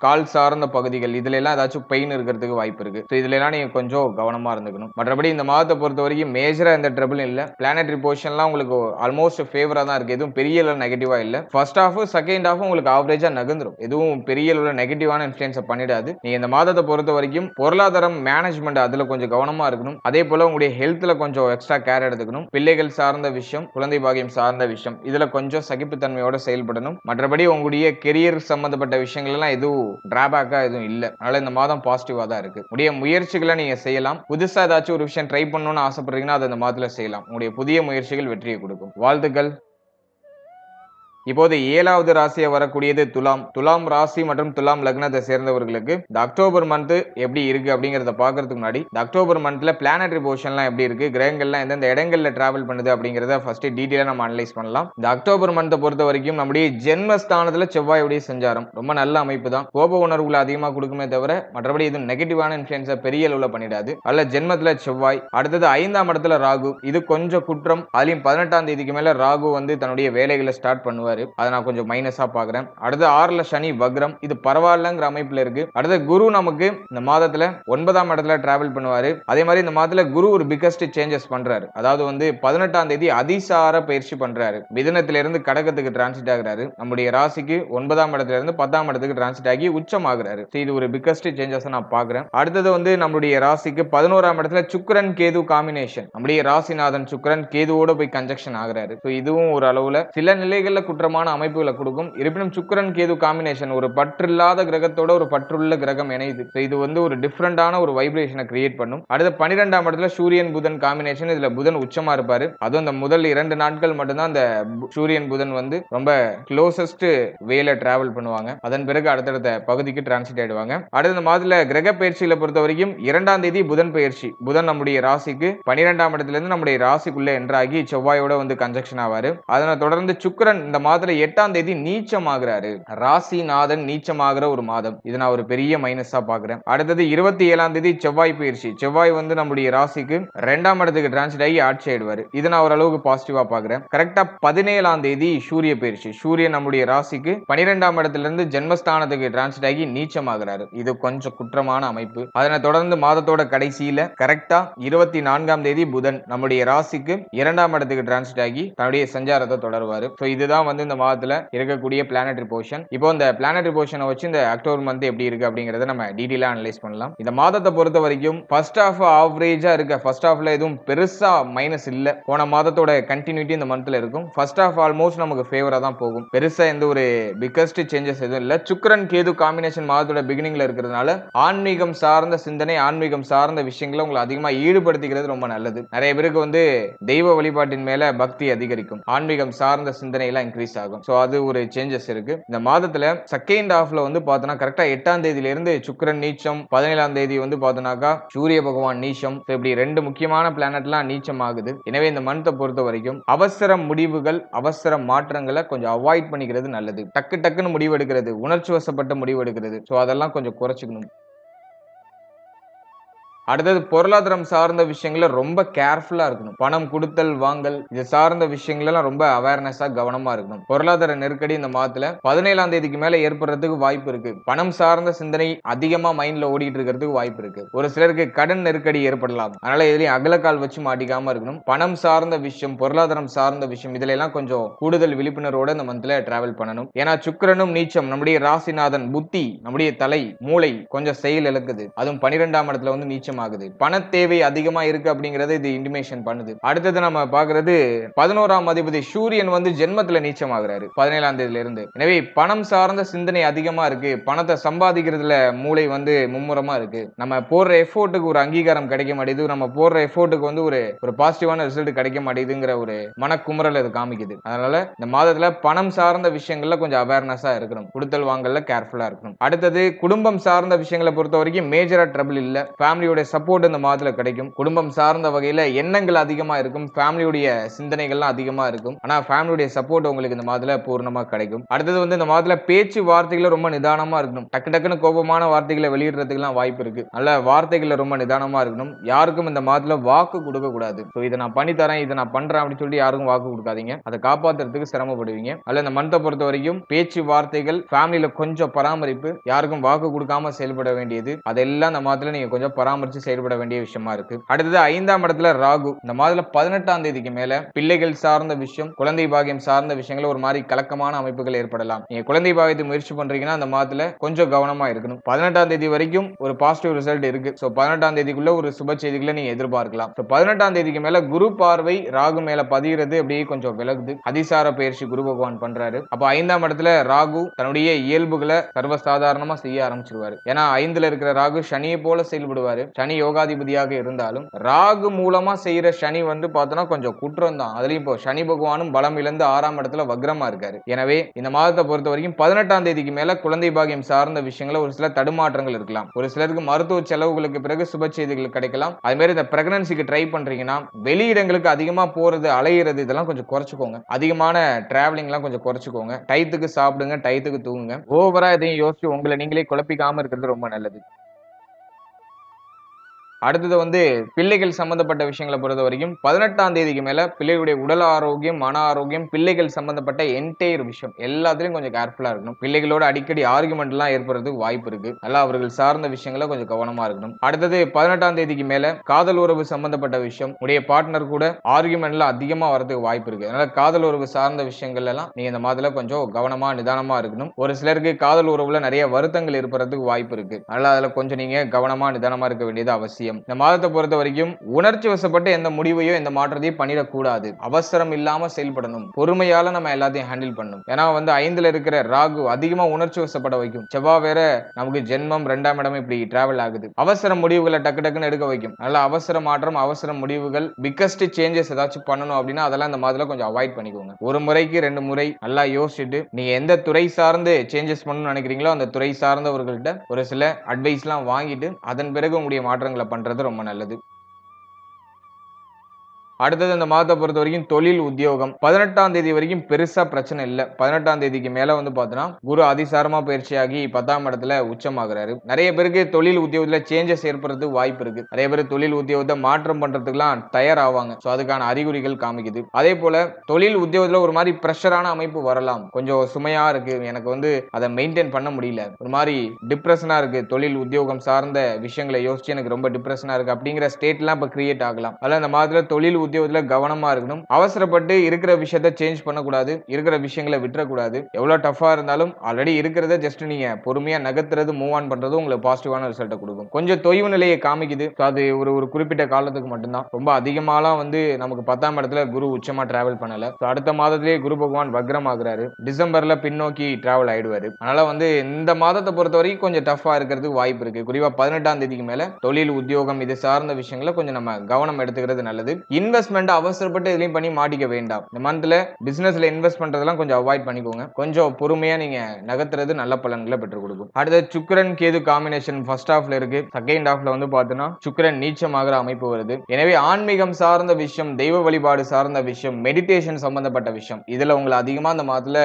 கால் சார்ந்த பகுதிகள் இதுல எல்லாம் ஏதாச்சும் பெயின் இருக்கிறதுக்கு வாய்ப்பு இருக்கு. இதுல எல்லாம் நீங்க கொஞ்சம் கவனமா இருந்துக்கணும். மற்றபடி இந்த மாதத்தை பொறுத்த வரைக்கும் மேஜரா எந்த ட்ரபிளும் இல்ல. பிளானட்டரி பொசிஷன்லாம் உங்களுக்கு ஆல்மோஸ்ட் ஃபேவரா தான் இருக்கு. எதுவும் பெரிய நெகட்டிவா இல்ல. ஃபர்ஸ்ட் ஹாஃப் செகண்ட் ஹாஃப் உங்களுக்கு ஆவரேஜா நகர்ந்துரும். எதுவும் பெரிய நெகட்டிவான இன்ஃப்ளூயன்ஸ் பண்ணிடாது. நீங்க இந்த மாதத்தை பொறுத்த வரைக்கும் பொருளாதாரம் மேனேஜ்மெண்ட் அதுல கொஞ்சம் கவனமா இருக்கணும். அதே போல உங்களுடைய ஹெல்த்ல கொஞ்சம் எக்ஸ்ட்ரா கேர் எடுத்துக்கணும். பிள்ளைகள் சார்ந்த விஷயம், குழந்தை பாகியம் சார்ந்த விஷயம் இதுல கொஞ்சம் சகிப்புத்தன்மையோட செயல்படணும். மற்றபடி உங்களுடைய கெரியர் சம்பந்தப்பட்ட விஷயங்கள் எல்லாம் எதுவும் டிராபேக்கா எதுவும் இல்ல. அதனால இந்த மாதம் பாசிட்டிவா தான் இருக்கு. உடைய முயற்சிகளை நீங்க செய்யலாம். புதுசா ஏதாச்சும் ஒரு விஷயம் ட்ரை பண்ணணும்னு ஆசைப்படுறீங்கன்னா அதை இந்த மாதத்துல செய்யலாம். உங்களுடைய புதிய முயற்சிகள் வெற்றியை கொடுக்கும். வாழ்த்துக்கள். இப்போது 7வது ராசியா வரக்கூடியது துலாம். துலாம் ராசி மற்றும் துலாம் லக்னத்தை சேர்ந்தவர்களுக்கு இந்த அக்டோபர் மந்த் எப்படி இருக்கு அப்படிங்கறத பாக்குறதுக்கு முன்னாடி இந்த அக்டோபர் மந்த்ல பிளானட்டரி பொசிஷன்லாம் எப்படி இருக்கு, கிரகங்கள்லாம் எந்தெந்த இடங்கள்ல டிராவல் பண்ணுது அப்படிங்கறத ஃபர்ஸ்ட் டீடைலா நம்ம அனலைஸ் பண்ணலாம். இந்த அக்டோபர் மந்த்தை பொறுத்த வரைக்கும் நம்முடைய ஜென்மஸ்தானத்துல செவ்வாயுடைய சஞ்சாரம் ரொம்ப நல்ல அமைப்பு தான். கோப உணர்வுகளை அதிகமா கொடுக்குமே தவிர மற்றபடி இது நெகட்டிவான இன்ஃப்ளூயன்ஸை பெரிய அளவுல பண்ணிடாது. அல்ல ஜென்மத்துல செவ்வாய். அடுத்தது 5ஆம் இடத்துல ராகு. இது கொஞ்சம் குற்றம். அதுலயும் 18ஆம் தேதிக்கு மேல ராகு வந்து தன்னுடைய வேலைகளை ஸ்டார்ட் பண்ணுவார். அதை நான் கொஞ்சம் மைனஸா பாக்குறேன். அடுத்து 6ல சனி வக்ரம். இது பரவாயில்லங்கிற அமைப்புல இருக்கு. அடுத்து குரு நமக்கு இந்த மாதத்துல 9ஆம் இடத்துல டிராவல் பண்ணுவாரு. அதே மாதிரி இந்த மாதத்துல குரு ஒரு பிகஸ்ட் சேஞ்சஸ் பண்றாரு. அதாவது வந்து 18ஆம் தேதி அதிசார பயிற்சி பண்றாரு. மிதுனத்தில இருந்து கடகத்துக்கு டிரான்சிட் ஆகுறாரு. நம்முடைய ராசிக்கு 9ஆம் இடத்துல இருந்து 10ஆம் இடத்துக்கு டிரான்சிட் ஆகி உச்சம் ஆகுறாரு. இது ஒரு பிகஸ்ட் சேஞ்சஸ் நான் பாக்குறேன். அடுத்தது வந்து நம்முடைய ராசிக்கு 11ஆம் இடத்துல சுக்கிரன் கேது காம்பினேஷன். நம்முடைய ராசிநாதன் சுக்கிரன் கேதுவோட போய் கன்ஜெக்ஷன் ஆகுறாரு. இதுவும் ஒரு அளவுல சில நிலைகள்ல குற்றமான அமைப்புகளை கொடுக்கும். இருப்பினும் சுக்கிரன் கேது காம்பினேஷன் ஒரு பற்றில்லாத கிரகத்தோட ஒரு பற்றுள்ள கிரகம் இணையுது. இது வந்து ஒரு டிஃபரெண்டான ஒரு வைப்ரேஷனை கிரியேட் பண்ணும். அடுத்து 12ஆம் இடத்துல சூரியன் புதன் காம்பினேஷன். இதுல புதன் உச்சமா இருப்பாரு. அதுவும் அந்த முதல் 2 நாட்கள் மட்டும்தான் அந்த சூரியன் புதன் வந்து ரொம்ப க்ளோசஸ்ட் வேல டிராவல் பண்ணுவாங்க. அதன் பிறகு அடுத்தடுத்த பகுதிக்கு டிரான்சிட் ஆயிடுவாங்க. அடுத்த மாதத்துல கிரக பயிற்சிகளை பொறுத்த வரைக்கும் 2ஆம் தேதி புதன் பயிற்சி. புதன் நம்முடைய ராசிக்கு 12ஆம் இடத்துல இருந்து நம்முடைய ராசிக்குள்ள என்ட்ராகி செவ்வாயோட வந்து கன்ஜெக்ஷன் ஆவாரு. அதனை தொடர்ந்து சுக்கிரன் இந்த மாதத்துல 8ஆம் தேதி நீச்சமாகிறாரு. ராசிநாதன் நீச்சமாகிற ஒரு மாதம். இது நான் ஒரு பெரிய மைனஸா பாக்குறேன். அடுத்தது 27ஆம் தேதி செவ்வாய் பயிற்சி. செவ்வாய் வந்து நம்முடைய ராசிக்கு 2ஆம் இடத்துக்கு டிரான்சிட் ஆகி ஆட்சி ஆயிடுவாரு. இது நான் ஓரளவுக்கு பாசிட்டிவா பாக்குறேன். கரெக்டா 17ஆம் தேதி சூரிய பயிற்சி. சூரியன் நம்முடைய ராசிக்கு 12ஆம் இடத்துல இருந்து ஜென்மஸ்தானத்துக்கு டிரான்சிட் ஆகி நீச்சமாகிறாரு. இது கொஞ்சம் குற்றமான அமைப்பு. அதனை தொடர்ந்து மாதத்தோட கடைசியில கரெக்டா 24ஆம் தேதி புதன் நம்முடைய ராசிக்கு 2ஆம் இடத்துக்கு டிரான்சிட் ஆகி தன்னுடைய சஞ்சாரத்தை தொடருவாரு. இதுதான் வந்து இந்த மாதத்துல இருக்கக்கூடிய பிளானட்டரி பொசிஷன். இப்போ இந்த பிளானட்டரி பொசிஷனை வச்சு இந்த அக்டோபர் மந்த் எப்படி இருக்கு அப்படிங்கறத நம்ம டீடைலா அனலைஸ் பண்ணலாம். இந்த மாதத்தை பொறுத்த வரைக்கும் ஃபர்ஸ்ட் ஹாஃப் ஆவரேஜா இருக்கு. ஃபர்ஸ்ட் ஹாஃப்ல எதுவும் பெருசா மைனஸ் இல்ல. போன மாதத்தோட கண்டினியூட்டி இந்த மந்த்ல இருக்கும். ஃபர்ஸ்ட் ஹாஃப் ஆல்மோஸ்ட் நமக்கு ஃபேவரா தான் போகும். பெருசா எந்த ஒரு பிகஸ்ட் சேஞ்சஸ் எதுவும் இல்ல. சுக்கிரன் கேது காம்பினேஷன் மாதத்தோட பிகினிங்ல இருக்கிறதுனால ஆன்மீகம் சார்ந்த சிந்தனை, ஆன்மீகம் சார்ந்த விஷயங்களை உங்களை அதிகமா ஈடுபடுத்திக்கிறது ரொம்ப நல்லது. நிறைய பேருக்கு வந்து தெய்வ வழிபாட்டின் மேல பக்தி அதிகரிக்கும். ஆன்மீகம் சார்ந்த சிந்தனை எல்லாம் இன்க்ரீஸ் ரிலீஸ் ஆகும். சோ அது ஒரு சேஞ்சஸ் இருக்கு. இந்த மாதத்துல செகண்ட் ஹாஃப்ல வந்து பார்த்தோம்னா கரெக்டா 8ஆம் தேதியில இருந்து சுக்கிரன் நீச்சம், 17ஆம் தேதி வந்து பார்த்தோம்னாக்கா சூரிய பகவான் நீச்சம். இப்படி 2 முக்கியமான பிளானட்லாம் நீச்சம் ஆகுது. எனவே இந்த மந்த்தை பொறுத்த வரைக்கும் அவசர முடிவுகள், அவசர மாற்றங்களை கொஞ்சம் அவாய்ட் பண்ணிக்கிறது நல்லது. டக்கு டக்குன்னு முடிவு எடுக்கிறது, உணர்ச்சி வசப்பட்ட முடிவு எடுக்கிறது, சோ அதெல்லாம் கொஞ்சம் குறைச்சிக்கணும். அடுத்தது பொருளாதாரம் சார்ந்த விஷயங்கள ரொம்ப கேர்ஃபுல்லா இருக்கணும். பணம் குடுத்தல் வாங்கல் இது சார்ந்த விஷயங்களெல்லாம் ரொம்ப அவேர்னஸா கவனமா இருக்கணும். பொருளாதார நெருக்கடி இந்த மாதத்துல 17ஆம் தேதிக்கு மேல ஏற்படுறதுக்கு வாய்ப்பு இருக்கு. பணம் சார்ந்த சிந்தனை அதிகமா மைண்ட்ல ஓடிட்டு இருக்கிறதுக்கு வாய்ப்பு இருக்கு. ஒரு சிலருக்கு கடன் நெருக்கடி ஏற்படலாம். அதனால எதுலயும் அகலக்கால் வச்சு மாட்டிக்காம இருக்கணும். பணம் சார்ந்த விஷயம், பொருளாதாரம் சார்ந்த விஷயம் இதுல எல்லாம் கொஞ்சம் கூடுதல் விழிப்புணர்வோட இந்த மந்த்ல டிராவல் பண்ணணும். ஏன்னா சுக்கிரனும் நீச்சம் நம்முடைய ராசிநாதன் புத்தி, நம்முடைய தலை, மூளை கொஞ்சம் செயல் இழக்குது. அதுவும் 12ஆம் இடத்துல வந்து நீச்சம் ஆகுது. பண தேவை அதிகமா இருக்கு அப்படிங்கறது இது இன்டிமேஷன் பண்ணுது. அடுத்தது நம்ம பாக்குறது 11ஆம் அதிபதி சூரியன் வந்து ஜென்மத்துல நீச்சம் ஆகுறாரு 17ஆம் தேதியில இருந்து. எனவே பணம் சார்ந்த சிந்தனை அதிகமா இருக்கு. பணத்தை சம்பாதிக்கிறதுல மூளை வந்து மும்முரமா இருக்கு. நம்ம போடுற எஃபோர்ட்டுக்கு ஒரு அங்கீகாரம் கிடைக்க மாட்டேது. நம்ம போடுற எஃபோர்ட்டுக்கு வந்து ஒரு பாசிட்டிவான ரிசல்ட் கிடைக்க மாட்டேதுங்கிற ஒரு மனக்குமுறல் இது காமிக்குது. அதனால இந்த மாதத்துல பணம் சார்ந்த விஷயங்கள்ல கொஞ்சம் அவேர்னஸா இருக்கணும். கொடுத்தல் வாங்கல்ல கேர்ஃபுல்லா இருக்கணும். அடுத்தது குடும்பம் சார்ந்த விஷயங்களை பொறுத்த வரைக்கும் மேஜரா ட்ரபிள் இல்ல. ஃபேமிலியோட சப்போர்ட் இந்த மாதத்துல கிடைக்கும். குடும்பம் சார்ந்த வகையில எண்ணங்கள் அதிகமா இருக்கும். ஃபேமிலியுடைய சிந்தனைகள்லாம் அதிகமா இருக்கும். ஆனா ஃபேமிலியுடைய சப்போர்ட் உங்களுக்கு இந்த மாதத்துல பூர்ணமா கிடைக்கும். அடுத்தது வந்து இந்த மாதத்துல பேச்சு வார்த்தைகளை ரொம்ப நிதானமா இருக்கணும். டக்கு டக்குன்னு கோபமான வார்த்தைகளை வெளியிடுறதுக்குலாம் வாய்ப்பு இருக்கு. நல்ல வார்த்தைகளை ரொம்ப நிதானமா இருக்கணும். யாருக்கும் இந்த மாதத்துல வாக்கு கொடுக்க கூடாது. இதை நான் பண்ணி தரேன், இதை நான் பண்றேன் அப்படின்னு சொல்லிட்டு யாருக்கும் வாக்கு கொடுக்காதீங்க. அதை காப்பாத்துறதுக்கு சிரமப்படுவீங்க. அல்ல இந்த மந்தை பொறுத்த வரைக்கும் பேச்சு வார்த்தைகள் ஃபேமிலியில கொஞ்சம் பராமரிப்பு, யாருக்கும் வாக்கு கொடுக்காம செயல்பட வேண்டியது, அதெல்லாம் இந்த மாதத்துல நீங்க கொஞ்சம் பராமரிச்சு செயல்பட வேண்டிய விஷயமா இருக்கு. அடுத்தது 5ஆம் இடத்துல ராகு. இந்த மாதத்துல 18ஆம் தேதிக்கு மேல பிள்ளைகள் சார்ந்த விஷயம், குழந்தை பாகியம் சார்ந்த விஷயங்கள ஒரு மாதிரி கலக்கமான அமைப்புகள் ஏற்படலாம். நீங்க குழந்தை பாகியத்தை முயற்சி பண்றீங்கன்னா அந்த மாதத்துல கொஞ்சம் கவனமா இருக்கணும். 18ஆம் தேதி வரைக்கும் ஒரு பாசிட்டிவ் ரிசல்ட் இருக்கு. சோ 18ஆம் தேதிக்குள்ள ஒரு சுப செய்திகளை நீங்க எதிர்பார்க்கலாம். 18ஆம் தேதிக்கு மேல குரு பார்வை ராகு மேல பதிகிறது அப்படியே கொஞ்சம் விலகுது. அதிசார பயிற்சி குரு பகவான் பண்றாரு. அப்ப 5ஆம் இடத்துல ராகு தன்னுடைய இயல்புகளை சர்வசாதாரணமா செய்ய ஆரம்பிச்சிருவாரு. ஏன்னா 5ல இருக்கிற ராகு சனியை போல செயல்படுவாரு. சனி யோகாதிபதியாக இருந்தாலும் ராகு மூலமா செய்யற சனி வந்து பார்த்தோம்னா கொஞ்சம் குற்றம் தான். அதுலயும் இப்போ சனி பகவானும் பலம் இழந்து 6ஆம் இடத்துல வக்ரமா இருக்காரு. எனவே இந்த மாதத்தை பொறுத்த வரைக்கும் 18ஆம் தேதிக்கு மேல குழந்தை பாகியம் சார்ந்த விஷயங்கள ஒரு சில தடுமாற்றங்கள் இருக்கலாம். ஒரு சிலருக்கு மருத்துவ செலவுகளுக்கு பிறகு சுப செய்திகள் கிடைக்கலாம். அது மாதிரி இந்த பிரெக்னன்சிக்கு ட்ரை பண்றீங்கன்னா வெளியிடங்களுக்கு அதிகமா போறது, அலையிறது இதெல்லாம் கொஞ்சம் குறைச்சுக்கோங்க. அதிகமான டிராவலிங் எல்லாம் கொஞ்சம் குறைச்சுக்கோங்க. டயத்துக்கு சாப்பிடுங்க, டயத்துக்கு தூங்குங்க. ஓவரா எதையும் யோசிச்சு உங்களை நீங்களே குழப்பிக்காம இருக்கிறது ரொம்ப நல்லது. அடுத்தது வந்து பிள்ளைகள் சம்பந்தப்பட்ட விஷயங்களை பொறுத்த வரைக்கும் 18ஆம் தேதிக்கு மேல பிள்ளைகளுடைய உடல் ஆரோக்கியம், மன ஆரோக்கியம், பிள்ளைகள் சம்பந்தப்பட்ட என்டையர் விஷயம் எல்லாத்துலயும் கொஞ்சம் கேர்ஃபுல்லா இருக்கணும். பிள்ளைகளோட அடிக்கடி ஆர்குமெண்ட் எல்லாம் ஏற்படுறதுக்கு வாய்ப்பு இருக்கு. நல்லா அவர்கள் சார்ந்த விஷயங்களை கொஞ்சம் கவனமா இருக்கணும். அடுத்தது 18ஆம் தேதிக்கு மேல காதல் உறவு சம்பந்தப்பட்ட விஷயம், உடைய பார்ட்னர் கூட ஆர்குமெண்ட்ல அதிகமா வரதுக்கு வாய்ப்பு இருக்கு. அதனால காதல் உறவு சார்ந்த விஷயங்கள் எல்லாம் நீங்க இந்த மாதத்துல கொஞ்சம் கவனமா நிதானமா இருக்கணும். ஒரு சிலருக்கு காதல் உறவுல நிறைய வருத்தங்கள் ஏற்படுறதுக்கு வாய்ப்பு இருக்கு. அதனால அதுல கொஞ்சம் நீங்க கவனமா நிதானமா இருக்க வேண்டியது அவசியம். இந்த மாதத்தை பொறுத்த வரைக்கும் உணர்ச்சி வசப்பட்டு எந்த முடிவையோ எந்த மாற்றத்தையும் பண்ணிடக்கூடாது. அவசரம் இல்லாம செயல்படணும். பொறுமையால நம்ம எல்லாத்தையும் ஹேண்டில் பண்ணணும். ஏன்னா வந்து 5ல இருக்கிற ராகு அதிகமா உணர்ச்சி வசப்பட வைக்கும். செவ்வாய் வேற நமக்கு ஜென்மம் 2ஆம் இடம் இப்படி டிராவல் ஆகுது. அவசர முடிவுகளை டக்கு டக்குன்னு எடுக்க வைக்கும். நல்ல அவசர மாற்றம், அவசர முடிவுகள், பிக்கஸ்ட் சேஞ்சஸ் ஏதாச்சும் பண்ணணும் அப்படின்னா அதெல்லாம் இந்த மாதத்துல கொஞ்சம் அவாய்ட் பண்ணிக்கோங்க. ஒரு முறைக்கு 2 முறை நல்லா யோசிச்சுட்டு நீங்க எந்த துறை சார்ந்து சேஞ்சஸ் பண்ணணும்னு நினைக்கிறீங்களோ அந்த துறை சார்ந்தவர்கள்ட்ட ஒரு சில அட்வைஸ் எல்லாம் வாங்கிட்டு அதன் பிறகு உங்களுடைய மாற்றங்களை பண்றது ரொம்ப நல்லது. அடுத்தது இந்த மாதத்தை பொறுத்த வரைக்கும் தொழில் உத்தியோகம் 18ஆம் தேதி வரைக்கும் பெருசா பிரச்சனை இல்ல. 18ஆம் தேதிக்கு மேல வந்து பார்த்தோம்னா குரு அதிசாரமா பயிற்சியாகி 10ஆம் இடத்துல உச்சமாகிறாரு. நிறைய பேருக்கு தொழில் உத்தியோகத்துல சேஞ்சஸ் ஏற்படுறதுக்கு வாய்ப்பு இருக்கு. நிறைய பேர் தொழில் உத்தியோகத்தை மாற்றம் பண்றதுக்குலாம் தயாராவாங்க. சோ அதுக்கான அறிகுறிகள் காமிக்குது. அதே போல தொழில் உத்தியோகத்துல ஒரு மாதிரி பிரஷரான அமைப்பு வரலாம். கொஞ்சம் சுமையா இருக்கு, எனக்கு வந்து அதை மெயின்டைன் பண்ண முடியல, ஒரு மாதிரி டிப்ரெஷனா இருக்கு, தொழில் உத்தியோகம் சார்ந்த விஷயங்களை யோசிச்சு எனக்கு ரொம்ப டிப்ரெஷனா இருக்கு அப்படிங்கிற ஸ்டேட் எல்லாம் இப்ப கிரியேட் ஆகலாம். அதனால இந்த மாதத்துல தொழில் உத்தியோகத்துல கவனமா இருக்கணும். அவசரப்பட்டு இருக்கிற விஷயத்தை சேஞ்ச் பண்ணக்கூடாது. இருக்கிற விஷயங்களை விட்டுறக்கூடாது. எவ்வளவு டஃபா இருந்தாலும் ஆல்ரெடி இருக்கிறத ஜஸ்ட் நீங்க பொறுமையா நகர்த்துறது, மூவ் ஆன் பண்றது உங்களுக்கு பாசிட்டிவான ரிசல்ட்டை கொடுக்கும். கொஞ்சம் தொய்வு நிலையை காமிக்குது. அது ஒரு குறிப்பிட்ட காலத்துக்கு மட்டும்தான். ரொம்ப அதிகமாலாம் வந்து நமக்கு 10ஆம் இடத்துல குரு உச்சமா டிராவல் பண்ணல. அடுத்த மாதத்திலேயே குரு பகவான் வக்ரம் ஆகுறாரு. டிசம்பர்ல பின்னோக்கி டிராவல் ஆயிடுவாரு. அதனால வந்து இந்த மாதத்தை பொறுத்த வரைக்கும் கொஞ்சம் டஃபா இருக்கிறதுக்கு வாய்ப்பு இருக்கு. குறிப்பா 18ஆம் தேதிக்கு மேல தொழில் உத்தியோகம் இது சார்ந்த விஷயங்களை கொஞ்சம் நம்ம கவனம் எடுத்துக்கிறது நல்லது. இன்வெஸ்ட்மெண்ட் அவசரப்பட்டு எதுலயும் பண்ணி மாட்டிக்க வேண்டாம். இந்த மந்த்ல பிசினஸ்ல இன்வெஸ்ட் பண்றதெல்லாம் கொஞ்சம் அவாய்ட் பண்ணிக்கோங்க. கொஞ்சம் பொறுமையா நீங்க நகர்த்துறது நல்ல பலன்களை பெற்றுக் கொடுக்கும். அடுத்து சுக்கிரன் கேது காம்பினேஷன் ஃபர்ஸ்ட் ஹாஃப்ல இருக்கு. செகண்ட் ஹாஃப்ல வந்து பாத்தீங்கன்னா சுக்கிரன் நீச்சமாகிற அமைப்பு வருது. எனவே ஆன்மீகம் சார்ந்த விஷயம், தெய்வ வழிபாடு சார்ந்த விஷயம், மெடிடேஷன் சம்பந்தப்பட்ட விஷயம், இதுல உங்களை அதிகமா இந்த மாதத்துல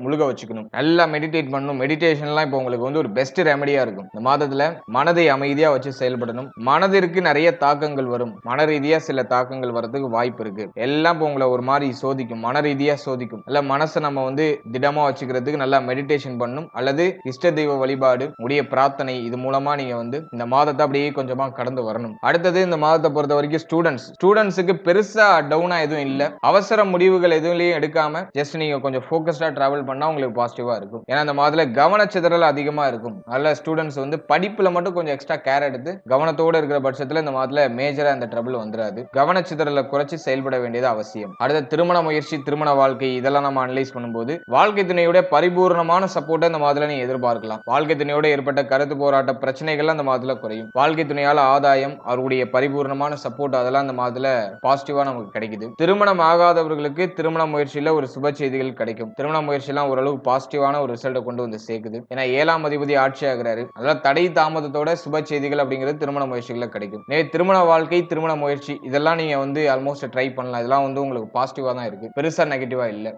முழுக வச்சுக்கணும். நல்லா மெடிடேட் பண்ணணும். மெடிடேஷன்லாம் இப்போ உங்களுக்கு வந்து ஒரு பெஸ்ட் ரெமடியா இருக்கும். இந்த மாதத்துல மனதை அமைதியா வச்சு செயல்படணும். மனதிற்கு நிறைய தாக்கங்கள் வரும். மன ரீதியா சில தாக்கங்கள் வரதுக்கு வாய்ப்பு இருக்கு. எல்லாம் இப்போ உங்களை ஒரு மாதிரி சோதிக்கும், மன ரீதியா சோதிக்கும். இல்ல மனசை நம்ம வந்து திடமா வச்சுக்கிறதுக்கு நல்லா மெடிடேஷன் பண்ணணும், அல்லது இஷ்ட தெய்வ வழிபாடு, உடைய பிரார்த்தனை, இது மூலமா நீங்க வந்து இந்த மாதத்தை அப்படியே கொஞ்சமா கடந்து வரணும். அடுத்தது இந்த மாதத்தை பொறுத்த வரைக்கும் ஸ்டூடெண்ட்ஸுக்கு பெருசா டவுனா எதுவும் இல்ல. அவசர முடிவுகள் எதுவும் எடுக்காம ஜஸ்ட் நீங்க கொஞ்சம் ஃபோக்கஸ்டா டிராவல் பண்ணா உங்களுக்கு பாசிட்டிவா இருக்கும். ஏன்னா இந்த மாதத்துல கவனச்சிதறல் அதிகமா இருக்கும். நல்ல ஸ்டூடெண்ட்ஸ் வந்து படிப்புல மட்டும் கொஞ்சம் எக்ஸ்ட்ரா கேர் எடுத்து கவனத்தோட இருக்கிற பட்சத்துல இந்த மாதத்துல மேஜரா இந்த ட்ரபிள் வந்துடாது. கவனச்சிதறலை குறைச்சி செயல்பட வேண்டியது அவசியம். அடுத்த திருமண முயற்சி, திருமண வாழ்க்கை, இதெல்லாம் நம்ம அனலைஸ் பண்ணும்போது வாழ்க்கை துணையோட பரிபூர்ணமான சப்போர்ட்டை இந்த மாதத்துல நீங்க எதிர்பார்க்கலாம். வாழ்க்கை துணையோட ஏற்பட்ட கருத்து போராட்ட பிரச்சனைகள் அந்த மாதத்துல குறையும். வாழ்க்கை துணையால ஆதாயம், அவருடைய பரிபூர்ணமான சப்போர்ட், அதெல்லாம் அந்த மாதத்துல பாசிட்டிவா நமக்கு கிடைக்குது. திருமணம் ஆகாதவர்களுக்கு திருமண முயற்சியில ஒரு சுப செய்திகள் கிடைக்கும். திருமண முயற்சியெல்லாம் ஓரளவு பாசிட்டிவான ஒரு ரிசல்ட்டை கொண்டு வந்து சேர்க்குது. ஏன்னா 7ஆம் அதிபதி ஆட்சி ஆகிறாரு. அதெல்லாம் தடை தாமதத்தோட சுப செய்திகள் அப்படிங்கிறது திருமண முயற்சிகளை கிடைக்கும். திருமண வாழ்க்கை, திருமண முயற்சி, இதெல்லாம் நீங்க வந்து ஆல்மோஸ்ட் ட்ரை பண்ணலாம். இதெல்லாம் வந்து உங்களுக்கு பாசிட்டிவா தான் இருக்கு, பெருசா நெகட்டிவா இல்ல.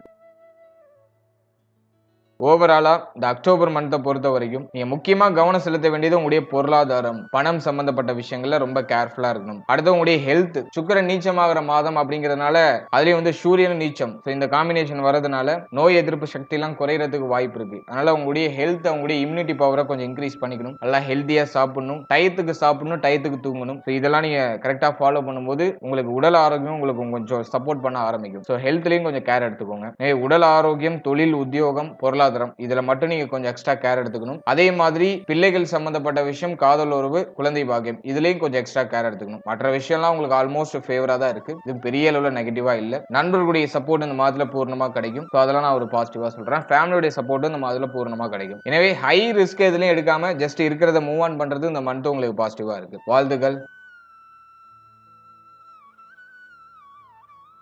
ஓவராலா இந்த அக்டோபர் மந்த்தை பொறுத்த வரைக்கும் நீங்க முக்கியமா கவனம் செலுத்த வேண்டியது உங்களுடைய பொருளாதாரம், பணம் சம்பந்தப்பட்ட விஷயங்கள்ல ரொம்ப கேர்ஃபுல்லா இருக்கணும். அடுத்து உங்களுடைய ஹெல்த். சுக்கிரன் நீச்சமாகிற மாதம் அப்படிங்கறதுனால அதுலயும் வந்து சூரியன் நீச்சம், இந்த காம்பினேஷன் வரதுனால நோய் எதிர்ப்பு சக்தி எல்லாம் குறையறதுக்கு வாய்ப்பு இருக்கு. அதனால உங்களுடைய ஹெல்த், உங்களுடைய இம்யூனிட்டி பவரை கொஞ்சம் இன்க்ரீஸ் பண்ணிக்கணும். நல்லா ஹெல்த்தியா சாப்பிடணும், டயத்துக்கு சாப்பிடணும், டயத்துக்கு தூங்கணும். இதெல்லாம் நீங்க கரெக்டா ஃபாலோ பண்ணும்போது உங்களுக்கு உடல் ஆரோக்கியம் உங்களுக்கு கொஞ்சம் சப்போர்ட் பண்ண ஆரம்பிக்கும். ஸோ ஹெல்த்லயும் கொஞ்சம் கேர் எடுத்துக்கோங்க. உடல் ஆரோக்கியம், தொழில், உத்தியோகம், பொருளாதாரம், இதுல மட்டும் நீங்க கொஞ்சம் எக்ஸ்ட்ரா கேர் எடுத்துக்கணும். அதே மாதிரி பிள்ளைகள் சம்பந்தப்பட்ட விஷயம், காதல் உறவு, குழந்தை பாக்கியம், இதுலயும் கொஞ்சம் எக்ஸ்ட்ரா கேர் எடுத்துக்கணும். மற்ற விஷயம்லாம் உங்களுக்கு ஆல்மோஸ்ட் ஃபேவரா தான் இருக்கு. இது பெரிய அளவுல நெகட்டிவா இல்ல. நண்பர்களுடைய சப்போர்ட் இந்த மாதத்துல பூர்ணமா கிடைக்கும். அதெல்லாம் நான் ஒரு பாசிட்டிவா சொல்றேன். ஃபேமிலியோட சப்போர்ட் இந்த மாதத்துல பூர்ணமா கிடைக்கும். எனவே ஹை ரிஸ்க் எதுலயும் எடுக்காம ஜஸ்ட் இருக்கிறத மூவ் ஆன் பண்றது இந்த மந்த் உங்களுக்கு பாசிட்டிவா இருக்கு. வாழ்த்துக்கள்.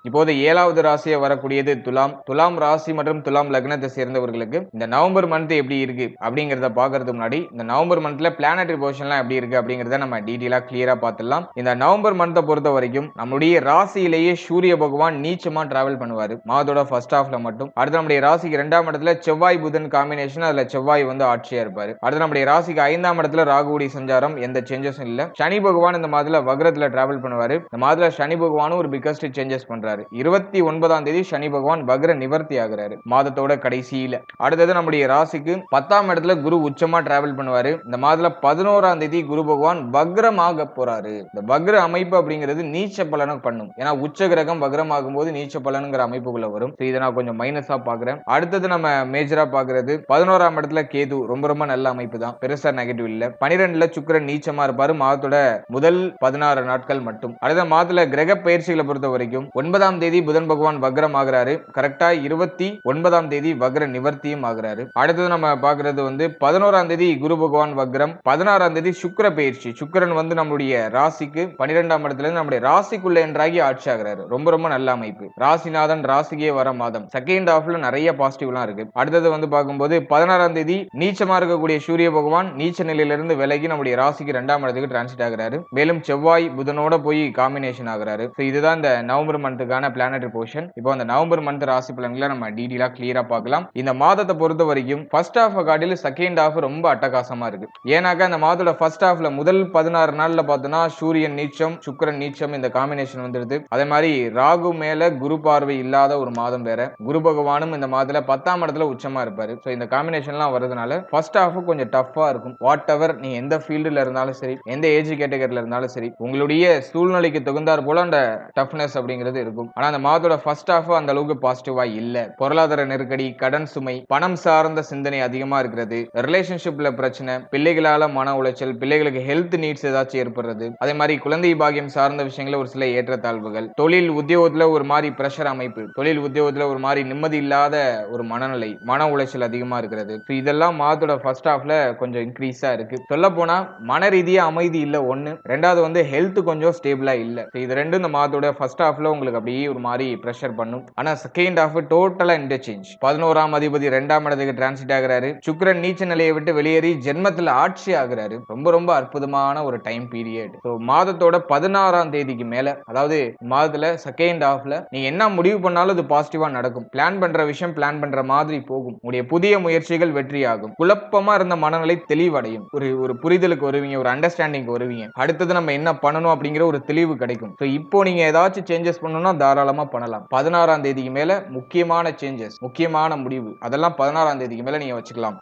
இப்போது 7வது ராசியா வரக்கூடியது துலாம். துலாம் ராசி மற்றும் துலாம் லக்னத்தை சேர்ந்தவர்களுக்கு இந்த நவம்பர் மந்த் எப்படி இருக்கு அப்படிங்கறத பாக்குறதுக்கு முன்னாடி இந்த நவம்பர் மந்த்ல பிளானட்டரி பொசிஷன்லாம் எப்படி இருக்கு அப்படிங்கறத நம்ம டீடைலா கிளியரா பார்த்துடலாம். இந்த நவம்பர் மந்த்தை பொறுத்த வரைக்கும் நம்மளுடைய ராசியிலேயே சூரிய பகவான் நீச்சமா டிராவல் பண்ணுவாரு மாதத்தோட ஃபர்ஸ்ட் ஹாஃப்ல மட்டும். அடுத்து நம்முடைய ராசிக்கு 2ஆம் இடத்துல செவ்வாய் புதன் காம்பினேஷன், அதுல செவ்வாய் வந்து ஆட்சியா இருப்பாரு. அடுத்து நம்முடைய ராசிக்கு 5ஆம் இடத்துல ராகுவுடைய சஞ்சாரம், எந்த சேஞ்சஸும் இல்ல. சனி பகவான் இந்த மாதத்துல வக்ரத்துல டிராவல் பண்ணுவாரு. இந்த மாதத்துல சனி பகவானும் ஒரு பிகஸ்ட் சேஞ்சஸ் பண்றாரு. 29ஆம் தேதி சனி பகவான் வக்ர நிவர்த்தி ஆகிறாரு மாதத்தோட கடைசியில. அடுத்தது நம்முடைய ராசிக்கு 10ஆம் இடத்துல குரு உச்சமா டிராவல் பண்ணுவாரு. இந்த மாதத்துல 11ஆம் தேதி குரு பகவான் வக்ரமாக போறாரு. இந்த வக்ர அமைப்பு அப்படிங்கிறது நீச்ச பலனை பண்ணும். ஏன்னா உச்ச கிரகம் வக்ரமாகும் போது நீச்ச பலனுங்கிற அமைப்புக்குள்ள வரும். இதை நான் கொஞ்சம் மைனஸா பாக்குறேன். அடுத்தது நம்ம மேஜரா பாக்குறது 11ஆம் இடத்துல கேது, ரொம்ப ரொம்ப நல்ல அமைப்பு தான், பெருசா நெகட்டிவ் இல்ல. 12ல சுக்கிரன் நீச்சமா இருப்பாரு மாதத்தோட முதல் 16 நாட்கள் மட்டும். அடுத்த மாதத்துல கிரக பயிற்சிகளை பொறுத்த வரைக்கும் 9ஆம் தேதி புதன் பகவான் வக்ரம் ஆகிறாரு. கரெக்டா 29ஆம் தேதி வக்ர நிவர்த்தியும் ஆகிறாரு. அடுத்தது நம்ம பாக்குறது வந்து 11ஆம் தேதி குரு பகவான் வக்ரம், 16ஆம் தேதி சுக்கிர பயிற்சி. சுக்கிரன் வந்து நம்மளுடைய ராசிக்கு 12ஆம் இடத்துல இருந்து நம்முடைய ராசிக்குள்ள என்றாகி ஆட்சி ஆகிறாரு. ரொம்ப ரொம்ப நல்ல அமைப்பு. ராசிநாதன் ராசிக்கே வர மாதம். செகண்ட் ஹாஃப்ல நிறைய பாசிட்டிவ்லாம் இருக்கு. அடுத்தது வந்து பார்க்கும்போது 16ஆம் தேதி நீச்சமா இருக்கக்கூடிய சூரிய பகவான் நீச்ச நிலையிலிருந்து விலகி நம்முடைய ராசிக்கு 2ஆம் இடத்துக்கு டிரான்சிட் ஆகிறாரு. மேலும் செவ்வாய் புதனோட போய் காம்பினேஷன் ஆகிறாரு. இதுதான் இந்த நவம்பர் மந்த்துக்கான பிளானட்டரி பொசிஷன். இப்போ அந்த நவம்பர் மந்த் ராசி பலன்களை நம்ம டீடைலா கிளியரா பார்க்கலாம். இந்த மாதத்தை பொறுத்த வரைக்கும் ஃபர்ஸ்ட் ஹாஃப் காட்டில செகண்ட் ஹாஃப் ரொம்ப அட்டகாசமா இருக்கு. ஏனாக்கா இந்த மாதத்தோட ஃபர்ஸ்ட் ஹாஃப்ல முதல் 16 நாள்ல பார்த்தோம்னா சூரியன் நீச்சம், சுக்கிரன் நீச்சம், இந்த காம்பினேஷன் வந்துருது. அதே மாதிரி ராகு மேல குரு பார்வை இல்லாத ஒரு மாதம் வேற. குரு பகவானும் இந்த மாதத்துல 10ஆம் இடத்துல உச்சமா இருப்பாரு. சோ இந்த காம்பினேஷன்லாம் வரதுனால ஃபர்ஸ்ட் ஹாஃப் கொஞ்சம் டஃப்பா இருக்கும். வாட் எவர் நீ எந்த ஃபீல்டுல இருந்தாலும் சரி, எந்த ஏஜ் கேட்டகரியில இருந்தாலும் சரி, உங்களுடைய சூழ்நிலைக்கு தகுந்தாற் போல அந்த டஃப்னஸ் அப்படிங்கிறது இருக்கும். கொடுக்கும். ஆனா அந்த மாதத்தோட ஃபர்ஸ்ட் ஹாஃப் அந்த அளவுக்கு பாசிட்டிவா இல்ல. பொருளாதார நெருக்கடி, கடன் சுமை, பணம் சார்ந்த சிந்தனை அதிகமா இருக்கிறது, ரிலேஷன்ஷிப்ல பிரச்சனை, பிள்ளைகளால மன உளைச்சல், பிள்ளைகளுக்கு ஹெல்த் நீட்ஸ் ஏதாச்சும் ஏற்படுறது, அதே மாதிரி குழந்தை பாக்கியம் சார்ந்த விஷயங்கள ஒரு சில ஏற்றத்தாழ்வுகள், தொழில் உத்தியோகத்துல ஒரு மாதிரி பிரஷர் அமைப்பு, தொழில் உத்தியோகத்துல ஒரு மாதிரி நிம்மதி இல்லாத ஒரு மனநிலை, மன உளைச்சல் அதிகமா இருக்கிறது. இதெல்லாம் மாதத்தோட ஃபர்ஸ்ட் ஹாஃப்ல கொஞ்சம் இன்க்ரீஸா இருக்கு. சொல்ல போனா மன ரீதியா அமைதி இல்ல ஒண்ணு, ரெண்டாவது வந்து ஹெல்த் கொஞ்சம் ஸ்டேபிளா இல்ல. இது ரெண்டும் இந்த மாதத்தோட ஃபர்ஸ்ட் ஹாஃப்ல உங்களுக்கு அப்படியே ஒரு மாதிரி பிரஷர் பண்ணும். ஆனா செகண்ட் ஹாஃப் டோட்டலா இன்டர்சேஞ்ச். 11ஆம் அதிபதி 2ஆம் இடத்துக்கு டிரான்சிட் ஆகுறாரு. சுக்கிரன் நீச்ச நிலையை விட்டு வெளியேறி ஜென்மத்துல ஆட்சி ஆகுறாரு. ரொம்ப ரொம்ப அற்புதமான ஒரு டைம் பீரியட். மாதத்தோட 16ஆம் தேதிக்கு மேல, அதாவது மாதத்துல செகண்ட் ஹாஃப்ல நீங்க என்ன முடிவு பண்ணாலும் அது பாசிட்டிவா நடக்கும். பிளான் பண்ற விஷயம் பிளான் பண்ற மாதிரி போகும். உங்களுடைய புதிய முயற்சிகள் வெற்றியாகும். குழப்பமா இருந்த மனநிலை தெளிவடையும். ஒரு புரிதலுக்கு வருவீங்க, ஒரு அண்டர்ஸ்டாண்டிங் வருவீங்க. அடுத்தது நம்ம என்ன பண்ணணும் அப்படிங்கிற ஒரு தெளிவு கிடைக்கும். இப்போ நீங்க ஏதாச்சும் சேஞ்சஸ் பண்ணணும்னா தாராளமா பண்ணலாம். 16ஆம் தேதிக்கு மேல முக்கியமான சேஞ்சஸ், முக்கியமான முடிவு அதெல்லாம் 16ஆம் தேதிக்கு மேல நீங்க வச்சுக்கலாம்.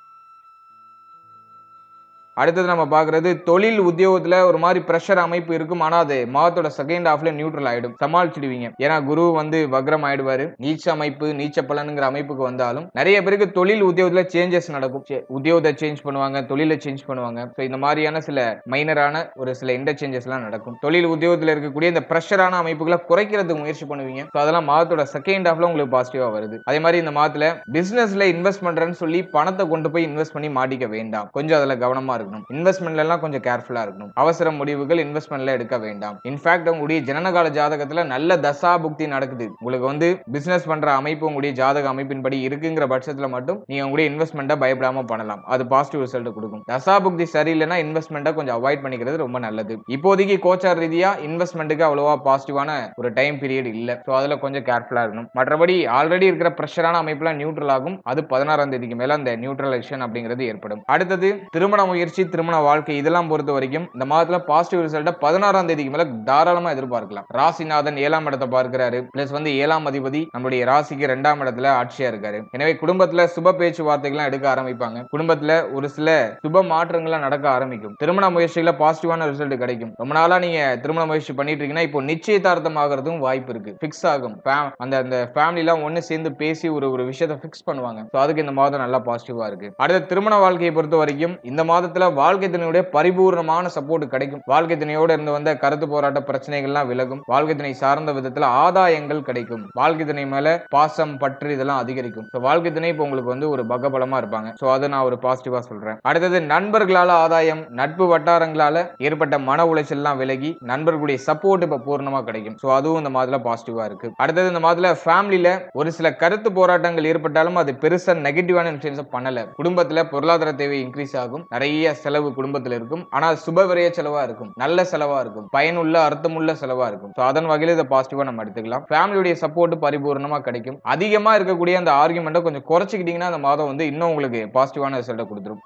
அடுத்தது நம்ம பாக்குறது தொழில் உத்தியோகத்துல ஒரு மாதிரி பிரஷர் அமைப்பு இருக்கும். ஆனா அது மாதத்தோட செகண்ட் ஹாஃப்ல நியூட்ரல் ஆயிடும், சமாளிச்சிடுவீங்க. ஏன்னா குரு வந்து வக்ரம் ஆயிடுவாரு. நீச்ச அமைப்பு, நீச்ச பலனுங்கிற அமைப்புக்கு வந்தாலும் நிறைய பேருக்கு தொழில் உத்தியோகத்துல சேஞ்சஸ் நடக்கும். உத்தியோகத்தை சேஞ்ச் பண்ணுவாங்க, தொழிலை சேஞ்ச் பண்ணுவாங்க. இந்த மாதிரியான சில மைனரான ஒரு சில இன்டர்சேஞ்சஸ் எல்லாம் நடக்கும். தொழில் உத்தியோகத்துல இருக்கக்கூடிய இந்த பிரஷரான அமைப்புகளை குறைக்கிறதுக்கு முயற்சி பண்ணுவீங்க. அதெல்லாம் மாதத்தோட செகண்ட் ஹாஃப்ல உங்களுக்கு பாசிட்டிவா வருது. அதே மாதிரி இந்த மாதத்துல பிசினஸ்ல இன்வெஸ்ட் பண்றேன்னு சொல்லி பணத்தை கொண்டு போய் இன்வெஸ்ட் பண்ணி மாட்டிக்க வேண்டாம். கொஞ்சம் அதுல கவனமா இன்வெஸ்ட்மெண்ட்ல எல்லாம் கொஞ்சம் கேர்ஃபுல்லா இருக்கணும். அவசர முடிவுகள் இன்வெஸ்ட்மெண்ட்ல எடுக்க வேண்டாம். இன்ஃபேக்ட் உங்களுடைய ஜனனகால ஜாதகத்துல நல்ல தசா புக்தி நடக்குது. உங்களுக்கு வந்து பிசினஸ் பண்ற அமைப்பு உங்களுடைய ஜாதக அமைப்பின்படி இருக்குங்கிற பட்சத்துல மட்டும் நீங்க உங்களுடைய இன்வெஸ்ட்மெண்ட்டை பயப்படாம பண்ணலாம். அது பாசிட்டிவ் ரிசல்ட் கொடுக்கும். தசா புக்தி சரியில்லைன்னா இன்வெஸ்ட்மெண்ட்டை கொஞ்சம் அவாய்ட் பண்ணிக்கிறது ரொம்ப நல்லது. இப்போதைக்கு கோச்சார் ரீதியா இன்வெஸ்ட்மெண்ட்டுக்கு அவ்வளவா பாசிட்டிவான ஒரு டைம் பீரியட் இல்ல. சோ அதுல கொஞ்சம் கேர்ஃபுல்லா இருக்கணும். மற்றபடி ஆல்ரெடி இருக்கிற பிரஷரான அமைப்புலாம் நியூட்ரல் ஆகும். அது 16ஆம் தேதிக்கு மேல அந்த நியூட்ரலைசேஷன் அப்படிங்கிறது ஏற்படும். அடுத்தது திருமண முயற்சி, திருமண வாழ்க்கை இதெல்லாம் பொறுத்த வரைக்கும் இந்த மாதத்துல பாசிட்டிவ் ரிசல்ட் 16ஆம் தேதிக்கு மேல தாராளமா எதிர்பார்க்கலாம். ராசிநாதன் 7ஆம் இடத்தை பார்க்கிறாரு. பிளஸ் வந்து 7ஆம் அதிபதி நம்மளுடைய ராசிக்கு 2ஆம் இடத்துல ஆட்சியா இருக்காரு. எனவே குடும்பத்துல சுப பேச்சுவார்த்தைகள் எடுக்க ஆரம்பிப்பாங்க. குடும்பத்துல ஒரு சில சுப மாற்றங்கள் நடக்க ஆரம்பிக்கும். திருமண முயற்சியில பாசிட்டிவான ரிசல்ட் கிடைக்கும். ரொம்ப நாளா நீங்க திருமண முயற்சி பண்ணிட்டு இருக்கீங்கன்னா இப்போ நிச்சயதார்த்தம் ஆகிறதும் வாய்ப்பு இருக்கு. பிக்ஸ் ஆகும். அந்த ஃபேமிலில ஒன்னு சேர்ந்து பேசி ஒரு விஷயத்தை பிக்ஸ் பண்ணுவாங்க. அதுக்கு இந்த மாதம் நல்லா பாசிட்டிவா இருக்கு. அடுத்த திருமண வாழ்க்கையை பொறுத்த வரைக்கும் இந்த மாதத்துல வாழ்க்கை துணையுடைய பரிபூர்ணமான சப்போர்ட் கிடைக்கும். வாழ்க்கை துணையோட இருந்து வந்த கருத்து போராட்ட பிரச்சனைகள்லாம் விலகும். வாழ்க்கை துணை சார்ந்த விதத்துல ஆதாயங்கள் கிடைக்கும். வாழ்க்கை துணை மேல பாசம், பற்று இதெல்லாம் அதிகரிக்கும். வாழ்க்கை துணை இப்போ உங்களுக்கு வந்து ஒரு பகபலமா இருப்பாங்க. அதை நான் ஒரு பாசிட்டிவா சொல்றேன். அடுத்தது நண்பர்களால ஆதாயம், நட்பு வட்டாரங்களால ஏற்பட்ட மன உளைச்சல் எல்லாம் விலகி நண்பர்களுடைய சப்போர்ட் இப்ப பூர்ணமா கிடைக்கும். அதுவும் இந்த மாதத்துல பாசிட்டிவா இருக்கு. அடுத்தது இந்த மாதத்துல ஃபேமிலில ஒரு சில கருத்து போராட்டங்கள் ஏற்பட்டாலும் அது பெருசா நெகட்டிவான இன்ஃப்ளூயன்ஸ் பண்ணல. குடும்பத்துல பொருளாதார தேவை இன்க்ரீஸ் ஆகும். நிறைய செலவு குடும்பத்தில் இருக்கும். ஆனால் சுப விரய செலவா இருக்கும், நல்ல செலவா இருக்கும், பயனுள்ள அர்த்தமுள்ள செலவா இருக்கும். அதன் வகையில் இதை பாசிட்டிவா நம்ம எடுத்துக்கலாம். ஃபேமிலியுடைய சப்போர்ட் பரிபூர்ணமா கிடைக்கும். அதிகமா இருக்கக்கூடிய அந்த ஆர்குமெண்ட்டை கொஞ்சம் குறைச்சிக்கிட்டீங்கன்னா அந்த மாதம் வந்து இன்னும் உங்களுக்கு பாசிட்டிவான ரிசல்ட்டை கொடுத்துரும்.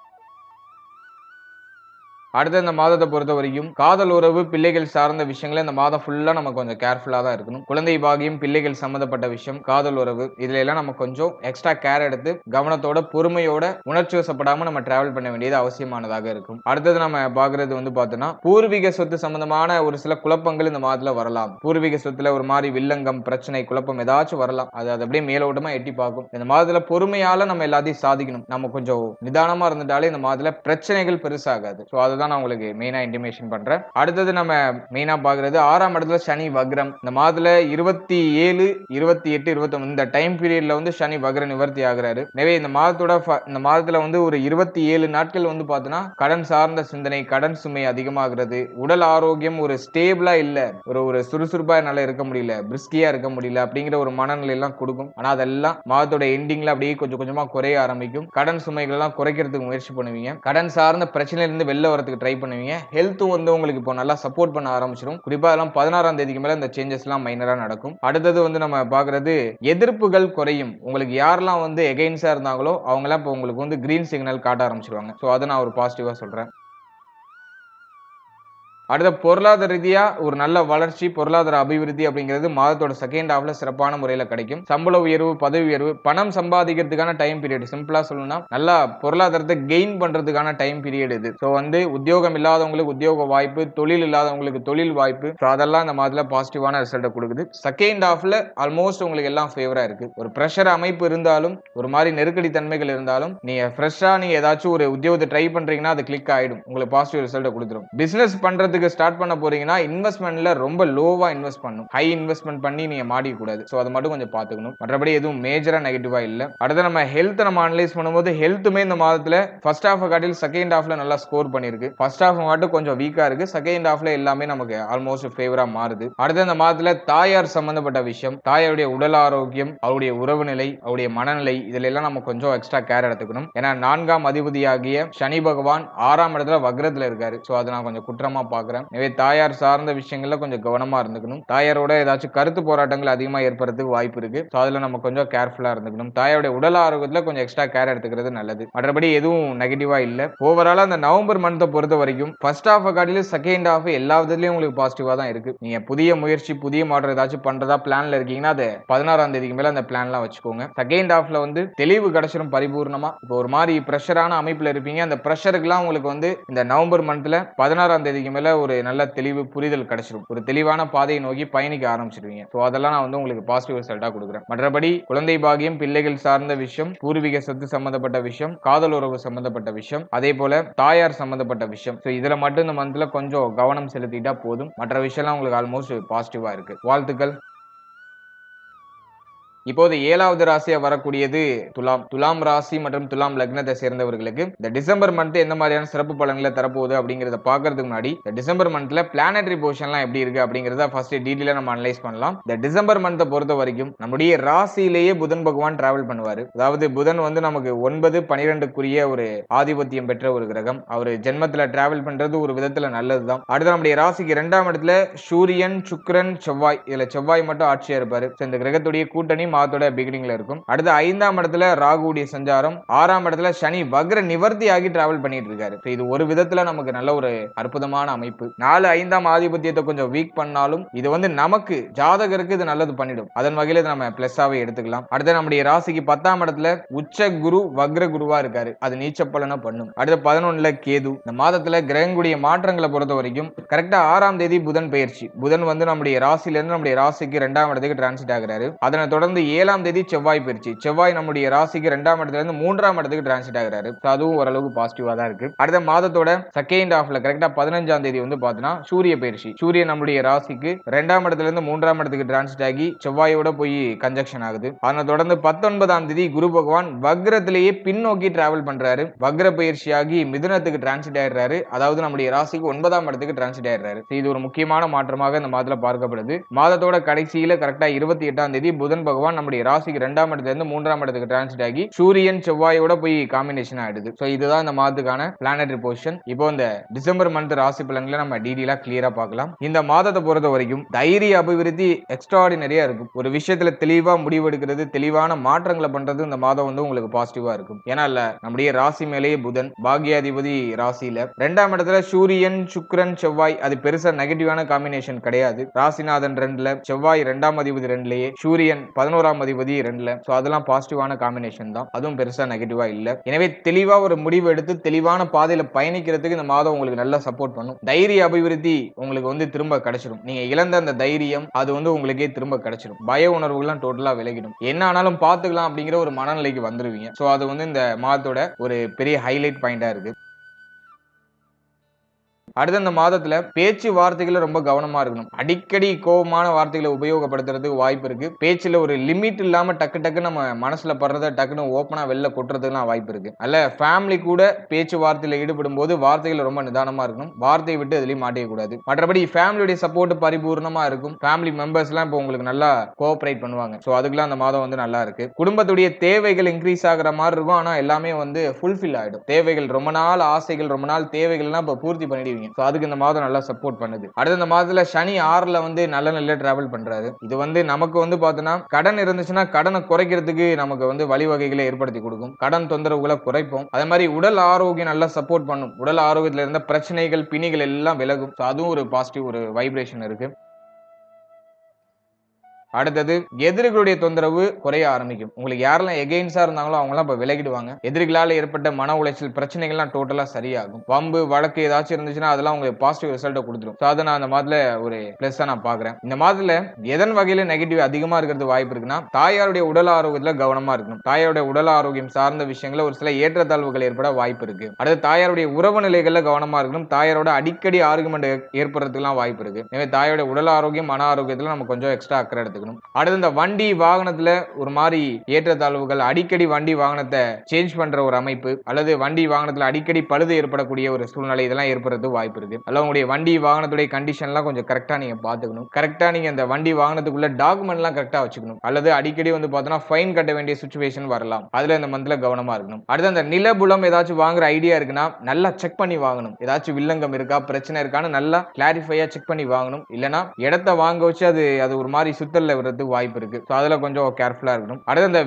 அடுத்த இந்த மாதத்தை பொறுத்த வரைக்கும் காதல் உறவு, பிள்ளைகள் சார்ந்த விஷயங்களை இந்த மாதம் ஃபுல்லா நம்ம கொஞ்சம் கேர்ஃபுல்லா தான் இருக்கணும். குழந்தை பாகியம், பிள்ளைகள் சம்பந்தப்பட்ட விஷயம், காதல் உறவு இதுல எல்லாம் நம்ம கொஞ்சம் எக்ஸ்ட்ரா கேர் எடுத்து கவனத்தோட பொறுமையோட உணர்ச்சி வசப்படாம நம்ம டிராவல் பண்ண வேண்டியது அவசியமானதாக இருக்கும். அடுத்தது நம்ம பாக்குறது வந்து பார்த்தோம்னா பூர்வீக சொத்து சம்பந்தமான ஒரு சில குழப்பங்கள் இந்த மாதத்துல வரலாம். பூர்வீக சொத்துல ஒரு மாதிரி வில்லங்கம், பிரச்சனை, குழப்பம் ஏதாச்சும் வரலாம். அது அப்படியே மேலோட்டமா எட்டி பார்க்கும். இந்த மாதத்துல பொறுமையால நம்ம எல்லாத்தையும் சாதிக்கணும். நம்ம கொஞ்சம் நிதானமா இருந்துட்டாலே இந்த மாதத்துல பிரச்சனைகள் பெருசாகாது. அதுதான் நான் உங்களுக்கு மெயினா இன்டிமேஷன் பண்றேன். அடுத்தது நம்ம மெயினா பாக்குறது 6ஆம் இடத்துல சனி வக்ரம். இந்த மாதத்துல 27, 28, 29 இந்த டைம் பீரியட்ல வந்து சனி வக்ர நிவர்த்தி ஆகுறாரு. எனவே இந்த மாதத்துல வந்து ஒரு 27 நாட்கள் வந்து பார்த்தோன்னா கடன் சார்ந்த சிந்தனை, கடன் சுமை அதிகமாகிறது. உடல் ஆரோக்கியம் ஒரு ஸ்டேபிளா இல்ல, ஒரு சுறுசுறுப்பா என்னால இருக்க முடியல, பிரிஸ்கியா இருக்க முடியல அப்படிங்கிற ஒரு மனநிலை எல்லாம் கொடுக்கும். ஆனா அதெல்லாம் மாதத்தோட எண்டிங்ல அப்படியே கொஞ்சம் கொஞ்சமா குறைய ஆரம்பிக்கும். கடன் சுமைகள் எல்லாம் குறைக்கிறதுக்கு முயற்சி பண்ணுவீங்க. கடன் சார்ந்த பிரச்சனையில இருந்து வெளில வரதுக்கு ட்ரை பண்ணுவீங்க. ஹெல்த் வந்து உங்களுக்கு இப்போ நல்லா சப்போர்ட் பண்ண ஆரம்பிச்சிடும். குறிப்பா அதெல்லாம் 16ஆம் தேதிக்கு மேல இந்த சேஞ்சஸ் எல்லாம் மைனரா நடக்கும். அடுத்தது வந்து நம்ம பாக்குறது எதிர்ப்புகள் குறையும். உங்களுக்கு யாரெல்லாம் வந்து எகைன்ஸ்டா இருந்தாங்களோ அவங்க எல்லாம் இப்போ உங்களுக்கு வந்து கிரீன் சிக்னல் காட்ட ஆரம்பிச்சிருவாங்க. அதை நான் ஒரு பாசிட்டிவா சொல்றேன். அடுத்த பொருளாதார ரீதியா ஒரு நல்ல வளர்ச்சி, பொருளாதார அபிவிருத்தி அப்படிங்கிறது மாதத்தோட செகண்ட் ஹாஃப்ல சிறப்பான முறையில கிடைக்கும். சம்பள உயர்வு, பதவி உயர்வு, பணம் சம்பாதிக்கிறதுக்கான டைம் பீரியட். சிம்பிளா சொல்லணும்னா நல்லா பொருளாதாரத்தை கெயின் பண்றதுக்கான டைம் பீரியட் இது. சோ உத்தியோகம் இல்லாதவங்களுக்கு உத்தியோக வாய்ப்பு, தொழில் இல்லாதவங்களுக்கு தொழில் வாய்ப்பு, அதெல்லாம் இந்த மாதிரில பாசிட்டிவான ரிசல்ட் கொடுக்குது. செகண்ட் ஹாஃப்ல ஆல்மோஸ்ட் உங்களுக்கு எல்லாம் ஃபேவரா இருக்கு. ஒரு பிரஷர் அமைப்பு இருந்தாலும், ஒரு மாதிரி நெருக்கடி தன்மைகள் இருந்தாலும், நீங்க ஃப்ரெஷ்ஷா நீங்க ஏதாச்சும் ஒரு உத்தியோகத்தை ட்ரை பண்றீங்கன்னா அது கிளிக் ஆயிடும். உங்களுக்கு பாசிட்டிவ் ரிசல்ட் கொடுத்துரும். பிசினஸ் பண்றதுக்கு ஸ்டார்ட் பண்ண போறீங்கன்னா இன்வெஸ்ட்மெண்ட்ல ரொம்ப லோவா இன்வெஸ்ட் பண்ணணும். ஹை இன்வெஸ்ட்மெண்ட் பண்ணி நீங்க மாட்டிக்க கூடாது. சோ அது மட்டும் கொஞ்சம் பாத்துக்கணும். மற்றபடி எதுவும் மேஜரா நெகட்டிவா இல்ல. அடுத்து நம்ம ஹெல்த் நம்ம அனலைஸ் பண்ணும்போது ஹெல்த்துமே இந்த மாதத்துல ஃபர்ஸ்ட் ஹாஃப் காட்டில் செகண்ட் ஹாஃப்ல நல்லா ஸ்கோர் பண்ணிருக்கு. ஃபர்ஸ்ட் ஹாஃப் மட்டும் கொஞ்சம் வீக்கா இருக்கு. செகண்ட் ஹாஃப்ல எல்லாமே நமக்கு ஆல்மோஸ்ட் ஃபேவரா மாறுது. அடுத்து இந்த மாதத்துல தாயார் சம்பந்தப்பட்ட விஷயம், தாயாருடைய உடல் ஆரோக்கியம், அவருடைய உறவு நிலை, அவருடைய மனநிலை, இதுல எல்லாம் நம்ம கொஞ்சம் எக்ஸ்ட்ரா கேர் எடுத்துக்கணும். ஏன்னா 4ஆம் அதிபதியாகிய சனி பகவான் 6ஆம் இடத்துல வக்ரத்துல இருக்காரு. சோ அதை நான் கொஞ்சம் குற்றமா பாக்குறேன். எனவே தாயார் சார்ந்த விஷயங்கள்ல கொஞ்சம் கவனமா இருந்துக்கணும். தாயாரோட ஏதாச்சும் கருத்து போராட்டங்கள் அதிகமா ஏற்படுறதுக்கு வாய்ப்பு இருக்கு. சோ அதுல நம்ம கொஞ்சம் கேர்ஃபுல்லா இருந்துக்கணும். தாயாருடைய உடல் ஆரோக்கியத்துல கொஞ்சம் எக்ஸ்ட்ரா கேர் எடுத்துக்கிறது நல்லது. மற்றபடி எதுவும் நெகட்டிவா இல்ல. ஓவராலா அந்த நவம்பர் மந்த்தை பொறுத்த வரைக்கும் ஃபர்ஸ்ட் ஹாஃப் காட்டிலும் செகண்ட் ஹாஃப் எல்லா விதத்திலயும் உங்களுக்கு பாசிட்டிவா தான் இருக்கு. நீங்க புதிய முயற்சி, புதிய மாற்றம் ஏதாச்சும் பண்றதா பிளான்ல இருக்கீங்கன்னா அது 16ஆம் தேதிக்கு மேல அந்த பிளான்லாம் வச்சுக்கோங்க. செகண்ட் ஹாஃப்ல தெளிவு கிடைச்சிரும் பரிபூர்ணமா. இப்போ ஒரு மாதிரி பிரஷரான அமைப்புல இருப்பீங்க. அந்த பிரஷருக்குலாம் உங்களுக்கு இந்த நவம்பர் மந்த்ல 16ஆம் தேதிக்கு மேல ஒரு நல்ல தெளிவு, புரிதல் கிடைச்சிரும். ஒரு தெளிவான பாதையை நோக்கி பயணிக்க ஆரம்பிச்சிருவீங்க. சோ அதெல்லாம் நான் உங்களுக்கு பாசிட்டிவ் ரிசல்ட்டா கொடுக்குறேன். மற்றபடி குழந்தை பாகியம், பிள்ளைகள் சார்ந்த விஷயம், பூர்வீக சொத்து சம்பந்தப்பட்ட விஷயம், காதல் உறவு சம்பந்தப்பட்ட விஷயம், அதே போல தாயார் சம்பந்தப்பட்ட விஷயம். சோ இதுல மட்டும் இந்த மந்த்ல கொஞ்சம் கவனம் செலுத்திட்டா போதும். மற்ற விஷயம்லாம் உங்களுக்கு ஆல்மோஸ்ட் பாசிட்டிவா இருக்கு. வாழ்த்துக்கள். இப்போது 7வது ராசியா வரக்கூடியது துலாம். துலாம் ராசி மற்றும் துலாம் லக்னத்தை சேர்ந்தவர்களுக்கு இந்த டிசம்பர் மந்த் எந்த மாதிரியான சிறப்பு பலன்களை தரப்போகுது அப்படிங்கறத பாக்குறதுக்கு முன்னாடி இந்த டிசம்பர் மந்த்ல பிளானட்டரி பொசிஷன்லாம் எப்படி இருக்கு அப்படிங்கறத ஃபர்ஸ்ட் டீடைலா நம்ம அனலைஸ் பண்ணலாம். இந்த டிசம்பர் மந்த்தை பொறுத்த வரைக்கும் நம்முடைய ராசியிலேயே புதன் பகவான் டிராவல் பண்ணுவாரு. அதாவது புதன் நமக்கு 9, 12க்குரிய ஒரு ஆதிபத்தியம் பெற்ற ஒரு கிரகம். அவர் ஜென்மத்துல டிராவல் பண்றது ஒரு விதத்துல நல்லதுதான். அடுத்து நம்முடைய ராசிக்கு 2ஆம் இடத்துல சூரியன், சுக்கிரன், செவ்வாய். இதுல செவ்வாய் மட்டும் ஆட்சியா இருப்பாரு. இந்த கிரகத்துடைய கூட்டணி மாதத்தோட பிகினிங்ல இருக்கும். அடுத்து 5ஆம் இடத்துல ராகுடைய சஞ்சாரம், 6ஆம் இடத்துல சனி வக்ர நிவர்த்தி ஆகி டிராவல் பண்ணிட்டு இருக்காரு. இது ஒரு விதத்துல நமக்கு நல்ல ஒரு அற்புதமான அமைப்பு. 4, 5ஆம் ஆதிபத்தியத்தை கொஞ்சம் வீக் பண்ணாலும் இது நமக்கு ஜாதகருக்கு இது நல்லது பண்ணிடும். அதன் வகையில நம்ம பிளஸ்ஸாவே எடுத்துக்கலாம். அடுத்து நம்முடைய ராசிக்கு 10ஆம் இடத்துல உச்ச குரு வக்ர குருவா இருக்காரு. அது நீச்ச பலனை பண்ணும். அடுத்து 11ல கேது. இந்த மாதத்துல கிரகங்களுடைய மாற்றங்களை பொறுத்த வரைக்கும் கரெக்டா 6ஆம் தேதி புதன் பெயர்ச்சி. புதன் நம்முடைய ராசியில இருந்து நம்முடைய ராசிக்கு 2ஆம் இடத்துக்கு டிரான்சிட் ஆகிறாரு. அதனை தொடர்ந்து 7ஆம் தேதி செவ்வாய் பெயர்ச்சி. செவ்வாய் நம்முடைய ராசிக்கு 2ஆம் இடத்துல இருந்து 3ஆம் இடத்துக்கு டிரான்சிட் ஆகிறாரு. அதுவும் ஓரளவுக்கு பாசிட்டிவா தான் இருக்கு. அடுத்த மாதத்தோட செகண்ட் ஹாஃப்ல கரெக்டா 15ஆம் தேதி பாத்தீங்கன்னா சூரிய பெயர்ச்சி. சூரியன் நம்முடைய ராசிக்கு 2ஆம் இடத்துல இருந்து 3ஆம் இடத்துக்கு டிரான்சிட் ஆகி செவ்வாயோட போய் கன்ஜக்ஷன் ஆகுது. அதனை தொடர்ந்து 19ஆம் தேதி குரு பகவான் வக்ரத்திலேயே பின்னோக்கி டிராவல் பண்றாரு. வக்ர பயிற்சியாகி மிதுனத்துக்கு டிரான்சிட் ஆயிடுறாரு. அதாவது நம்முடைய ராசிக்கு 9ஆம் இடத்துக்கு டிரான்சிட் ஆயிடுறாரு. இது ஒரு முக்கியமான மாற்றமாக இந்த மாதத்துல பார்க்கப்படுது. மாதத்தோட கடைசியில கரெக்டா 28ஆம் தேதி புதன் பகவான் நம்முடைய ராசிக்கு 2ஆம் இடத்துல இருந்து 3ஆம் இடத்துக்கு டிரான்சிட் ஆகி சூரியன் செவ்வாயோட போய் காம்பினேஷன் ஆயிடுது. சோ இதுதான் இந்த மாதத்துக்கான பிளானட்டரி பொசிஷன். இப்போ இந்த டிசம்பர் மந்த் ராசி பலன்களை நம்ம டீடைலா கிளியரா பார்க்கலாம். இந்த மாதத்தை பொறுத்த வரைக்கும் தைரிய அபிவிருத்தி எக்ஸ்ட்ராடினரியா இருக்கும். ஒரு விஷயத்துல தெளிவா முடிவெடுக்கிறது, தெளிவான மாற்றங்களை பண்றது இந்த மாதம் உங்களுக்கு பாசிட்டிவா இருக்கும். ஏன்னா நம்முடைய ராசி மேலேயே புதன், பாக்யாதிபதி ராசியில 2ஆம் இடத்துல சூரியன், சுக்கிரன், செவ்வாய். அது பெருசா நெகட்டிவான காம்பினேஷன் கிடையாது. ராசிநாதன் 2ல, செவ்வாய் 2ஆம் அதிபதி 2லயே, சூரியன் 11ஆம் அதிபதி 2ல. சோ அதெல்லாம் பாசிட்டிவான காம்பினேஷன் தான். அதுவும் பெருசா நெகட்டிவா இல்ல. எனவே தெளிவா ஒரு முடிவு எடுத்து தெளிவான பாதையில பயணிக்கிறதுக்கு இந்த மாதம் உங்களுக்கு நல்லா சப்போர்ட் பண்ணும். தைரிய அபிவிருத்தி உங்களுக்கு திரும்ப கிடைச்சிடும். நீங்க இழந்த அந்த தைரியம் அது உங்களுக்கே திரும்ப கிடைச்சிடும். பய உணர்வுகள்லாம் டோட்டலா விலகிடும். என்ன ஆனாலும் பாத்துக்கலாம் அப்படிங்கிற ஒரு மனநிலைக்கு வந்துருவீங்க. சோ அது இந்த மாதத்தோட ஒரு பெரிய ஹைலைட் பாயிண்டா இருக்கு. அடுத்த இந்த மாதத்துல பேச்சு வார்த்தைகளை ரொம்ப கவனமா இருக்கணும். அடிக்கடி கோபமான வார்த்தைகளை உபயோகப்படுத்துறதுக்கு வாய்ப்பு இருக்கு. பேச்சுல ஒரு லிமிட் இல்லாம டக்கு டக்கு நம்ம மனசுல படுறத டக்குன்னு ஓப்பனா வெளில கொட்டுறதுக்குலாம் வாய்ப்பு இருக்கு. அல்ல ஃபேமிலி கூட பேச்சு வார்த்தையில ஈடுபடும் போது வார்த்தைகள் ரொம்ப நிதானமா இருக்கணும். வார்த்தையை விட்டு எதுலயும் மாட்டிக்க கூடாது. மற்றபடி ஃபேமிலியுடைய சப்போர்ட் பரிபூர்ணமா இருக்கும். ஃபேமிலி மெம்பர்ஸ் எல்லாம் இப்போ உங்களுக்கு நல்லா கோஆபரேட் பண்ணுவாங்க. சோ அதுக்கெல்லாம் அந்த மாதம் நல்லா இருக்கு. குடும்பத்துடைய தேவைகள் இன்க்ரீஸ் ஆகிற மாதிரி இருக்கும். ஆனா எல்லாமே ஃபுல்ஃபில் ஆயிடும். தேவைகள் ரொம்ப நாள் ஆசைகள், ரொம்ப நாள் தேவைகள்லாம் இப்போ பூர்த்தி பண்ணிடுவீங்க. பண்ணுவீங்க. சோ அதுக்கு இந்த மாதம் நல்லா சப்போர்ட் பண்ணுது. அடுத்த இந்த மாதத்துல சனி 6ல வந்து நல்ல நல்ல டிராவல் பண்றாரு. இது வந்து நமக்கு வந்து பார்த்தோன்னா கடன் இருந்துச்சுன்னா கடனை குறைக்கிறதுக்கு நமக்கு வந்து வழிவகைகளை ஏற்படுத்தி கொடுக்கும். கடன் தொந்தரவுகளை குறைப்போம். அதே மாதிரி உடல் ஆரோக்கியம் நல்லா சப்போர்ட் பண்ணும். உடல் ஆரோக்கியத்துல இருந்த பிரச்சனைகள் பிணிகள் எல்லாம் விலகும். அதுவும் ஒரு பாசிட்டிவ் ஒரு வைப்ரேஷன் இருக்கு. அடுத்தது எதிரிகளுடைய தொந்தரவு குறைய ஆரம்பிக்கும். உங்களுக்கு யாரெல்லாம் எகெயின்ஸ்டா இருந்தாங்களோ அவங்க எல்லாம் இப்ப விலகிடுவாங்க. எதிரிகளால ஏற்பட்ட மன உளைச்சல் பிரச்சனைகள்லாம் டோட்டலா சரியாகும். வம்பு வழக்கு ஏதாச்சும் இருந்துச்சுன்னா அதெல்லாம் உங்களுக்கு பாசிட்டிவ் ரிசல்ட் கொடுத்துரும். அதை நான் அந்த மாதத்துல ஒரு பிளஸ்ஸா நான் பாக்குறேன். இந்த மாதத்துல எதன் வகையில நெகட்டிவ் அதிகமா இருக்கிறது வாய்ப்பு இருக்குன்னா தாயாருடைய உடல் ஆரோக்கியத்துல கவனமா இருக்கணும். தாயாருடைய உடல் ஆரோக்கியம் சார்ந்த விஷயங்கள ஒரு சில ஏற்றத்தாழ்வுகள் ஏற்பட வாய்ப்பு இருக்கு. அடுத்து தாயாருடைய உறவு நிலைகள்ல கவனமா இருக்கணும். தாயாரோட அடிக்கடி ஆர்குமெண்ட் ஏற்படுறதுக்குலாம் வாய்ப்பு இருக்கு. எனவே தாயோட உடல் ஆரோக்கியம் மன ஆரோக்கியத்துல நம்ம கொஞ்சம் எக்ஸ்ட்ரா அக்கறை எடுத்துக்கணும். அடுத்து இந்த வண்டி வாகனத்துல ஒரு மாதிரி ஏற்றத்தாழ்வுகள் அடிக்கடி வண்டி வாகனத்தை சேஞ்ச் பண்ற ஒரு அமைப்பு அல்லது வண்டி வாகனத்துல அடிக்கடி பழுது ஏற்படக்கூடிய ஒரு சூழ்நிலை இதெல்லாம் ஏற்படுறது வாய்ப்பு இருக்கு. அல்ல உங்களுடைய வண்டி வாகனத்துடைய கண்டிஷன்லாம் கொஞ்சம் கரெக்டா நீங்க பாத்துக்கணும். கரெக்டா நீங்க அந்த வண்டி வாகனத்துக்குள்ள டாக்குமெண்ட் எல்லாம் கரெக்டா வச்சுக்கணும். அல்லது அடிக்கடி வந்து பார்த்தோன்னா ஃபைன் கட்ட வேண்டிய சிச்சுவேஷன் வரலாம். அதுல இந்த மந்த்ல கவனமா இருக்கணும். அடுத்து அந்த நிலபுலம் ஏதாச்சும் வாங்குற ஐடியா இருக்குன்னா நல்லா செக் பண்ணி வாங்கணும். ஏதாச்சும் வில்லங்கம் இருக்கா பிரச்சனை இருக்கான்னு நல்லா கிளாரிஃபையா செக் பண்ணி வாங்கணும். இல்லனா இடத்தை வாங்க வச்சு அது ஒரு மாதிரி சுத்தல்ல வரதுக்கு வாய்ப்பு இருக்கு. அதுல கொஞ்சம் கேர்ஃபுல்லா இருக்கணும். அடுத்து அந்த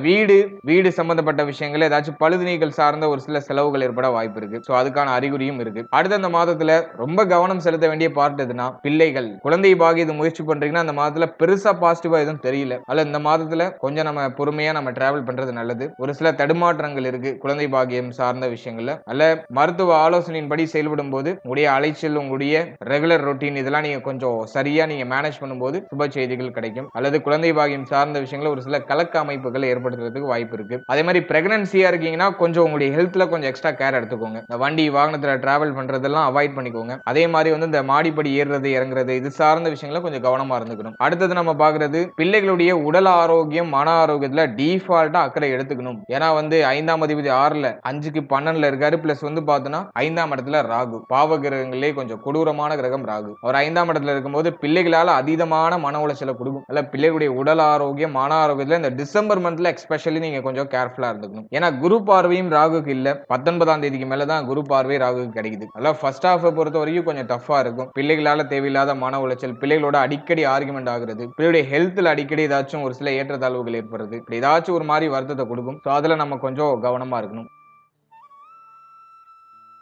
வீடு சம்பந்தப்பட்ட விஷயங்கள் ஏதாச்சும் பழுதுநீக்கல் சார்ந்த ஒரு சில செலவுகள் ஏற்பட வாய்ப்பு இருக்கு. அதுக்கான அறிகுறியும் இருக்கு. அடுத்த அந்த மாதத்துல ரொம்ப கவனம் செலுத்த வேண்டிய பார்ட் எதுனா பிள்ளைகள் குழந்தை பாகியது முயற்சி பண்றீங்கன்னா அந்த மாதத்துல பெருசா பாசிட்டிவா எதுவும் தெரியல. அல்ல இந்த மாதத்துல கொஞ்சம் நம்ம பொறுமையா நம்ம டிராவல் பண்றது நல்லது. ஒரு சில தடுமாற்றங்கள் இருக்கு குழந்தை பாகியம் சார்ந்த விஷயங்கள்ல. அல்ல மருத்துவ ஆலோசனையின்படி செயல்படும் போது உங்களுடைய அலைச்சல் உங்களுடைய ரெகுலர் ரொட்டீன் இதெல்லாம் நீங்க கொஞ்சம் சரியா நீங்க மேனேஜ் பண்ணும்போது சுப செய்திகள் கிடைக்கும். அல்லது குழந்தை பாகியம் சார்ந்த விஷயங்களை ஒரு சில கலக்க அமைப்புகள் ஏற்படுத்துறதுக்கு வாய்ப்பு இருக்கு. அதே மாதிரி பிரெக்னன்சியா இருக்கீங்கன்னா கொஞ்சம் உங்களுடைய ஹெல்த்ல கொஞ்சம் எக்ஸ்ட்ரா கேர் எடுத்துக்கோங்க. இந்த வண்டி வாகனத்துல டிராவல் பண்றதெல்லாம் அவாய்ட் பண்ணிக்கோங்க. அதே மாதிரி வந்து இந்த மாடிப்படி ஏறுறது இறங்குறது இது சார்ந்த விஷயங்களை கொஞ்சம் கவனமா இருந்துக்கணும். அடுத்தது நம்ம பாக்குறது பிள்ளைகளுடைய உடல் ஆரோக்கியம் மன ஆரோக்கியத்துல டிஃபால்ட்டா அக்கறை எடுத்துக்கணும். ஏன்னா வந்து 5ஆம் அதிபதி 6ல 5க்கு 12ல இருக்காரு. பிளஸ் வந்து பார்த்தோன்னா 5ஆம் இடத்துல ராகு பாவ கிரகங்களே கொஞ்சம் கொடூரமான கிரகம் ராகு. அவர் 5ஆம் இடத்துல இருக்கும்போது பிள்ளைகளால அதீதமான மன உளைச்சலை கொடுக்கும். அல்ல பிள்ளைகளுடைய உடல் ஆரோக்கியம் மன ஆரோக்கியத்துல இந்த டிசம்பர் மந்த்ல எக்ஸ்பெஷலி நீங்க கொஞ்சம் கேர்ஃபுல்லா இருந்துக்கணும். ஏன்னா குரு பார்வையும் ராகுக்கு இல்ல 19ஆம் தேதிக்கு மேலதான் குரு பார்வை ராகுக்கு கிடைக்குது. அல்ல ஃபர்ஸ்ட் ஹாஃப் பொறுத்த வரைக்கும் கொஞ்சம் டஃபா இருக்கும். பிள்ளைகளால தேவையில்லாத மன உளைச்சல் பிள்ளைகளோட அடிக்கடி ஆர்குமெண்ட் ஆகுறது பிள்ளையுடைய ஹெல்த்ல அடிக்கடி ஏதாச்சும் ஒரு சில ஏற்றத்தாழ்வுகள் ஏற்படுறது இப்படி ஏதாச்சும் ஒரு மாதிரி வருத்தத்தை கொடுக்கும். அதுல நம்ம கொஞ்சம் கவனமா இருக்கணும்.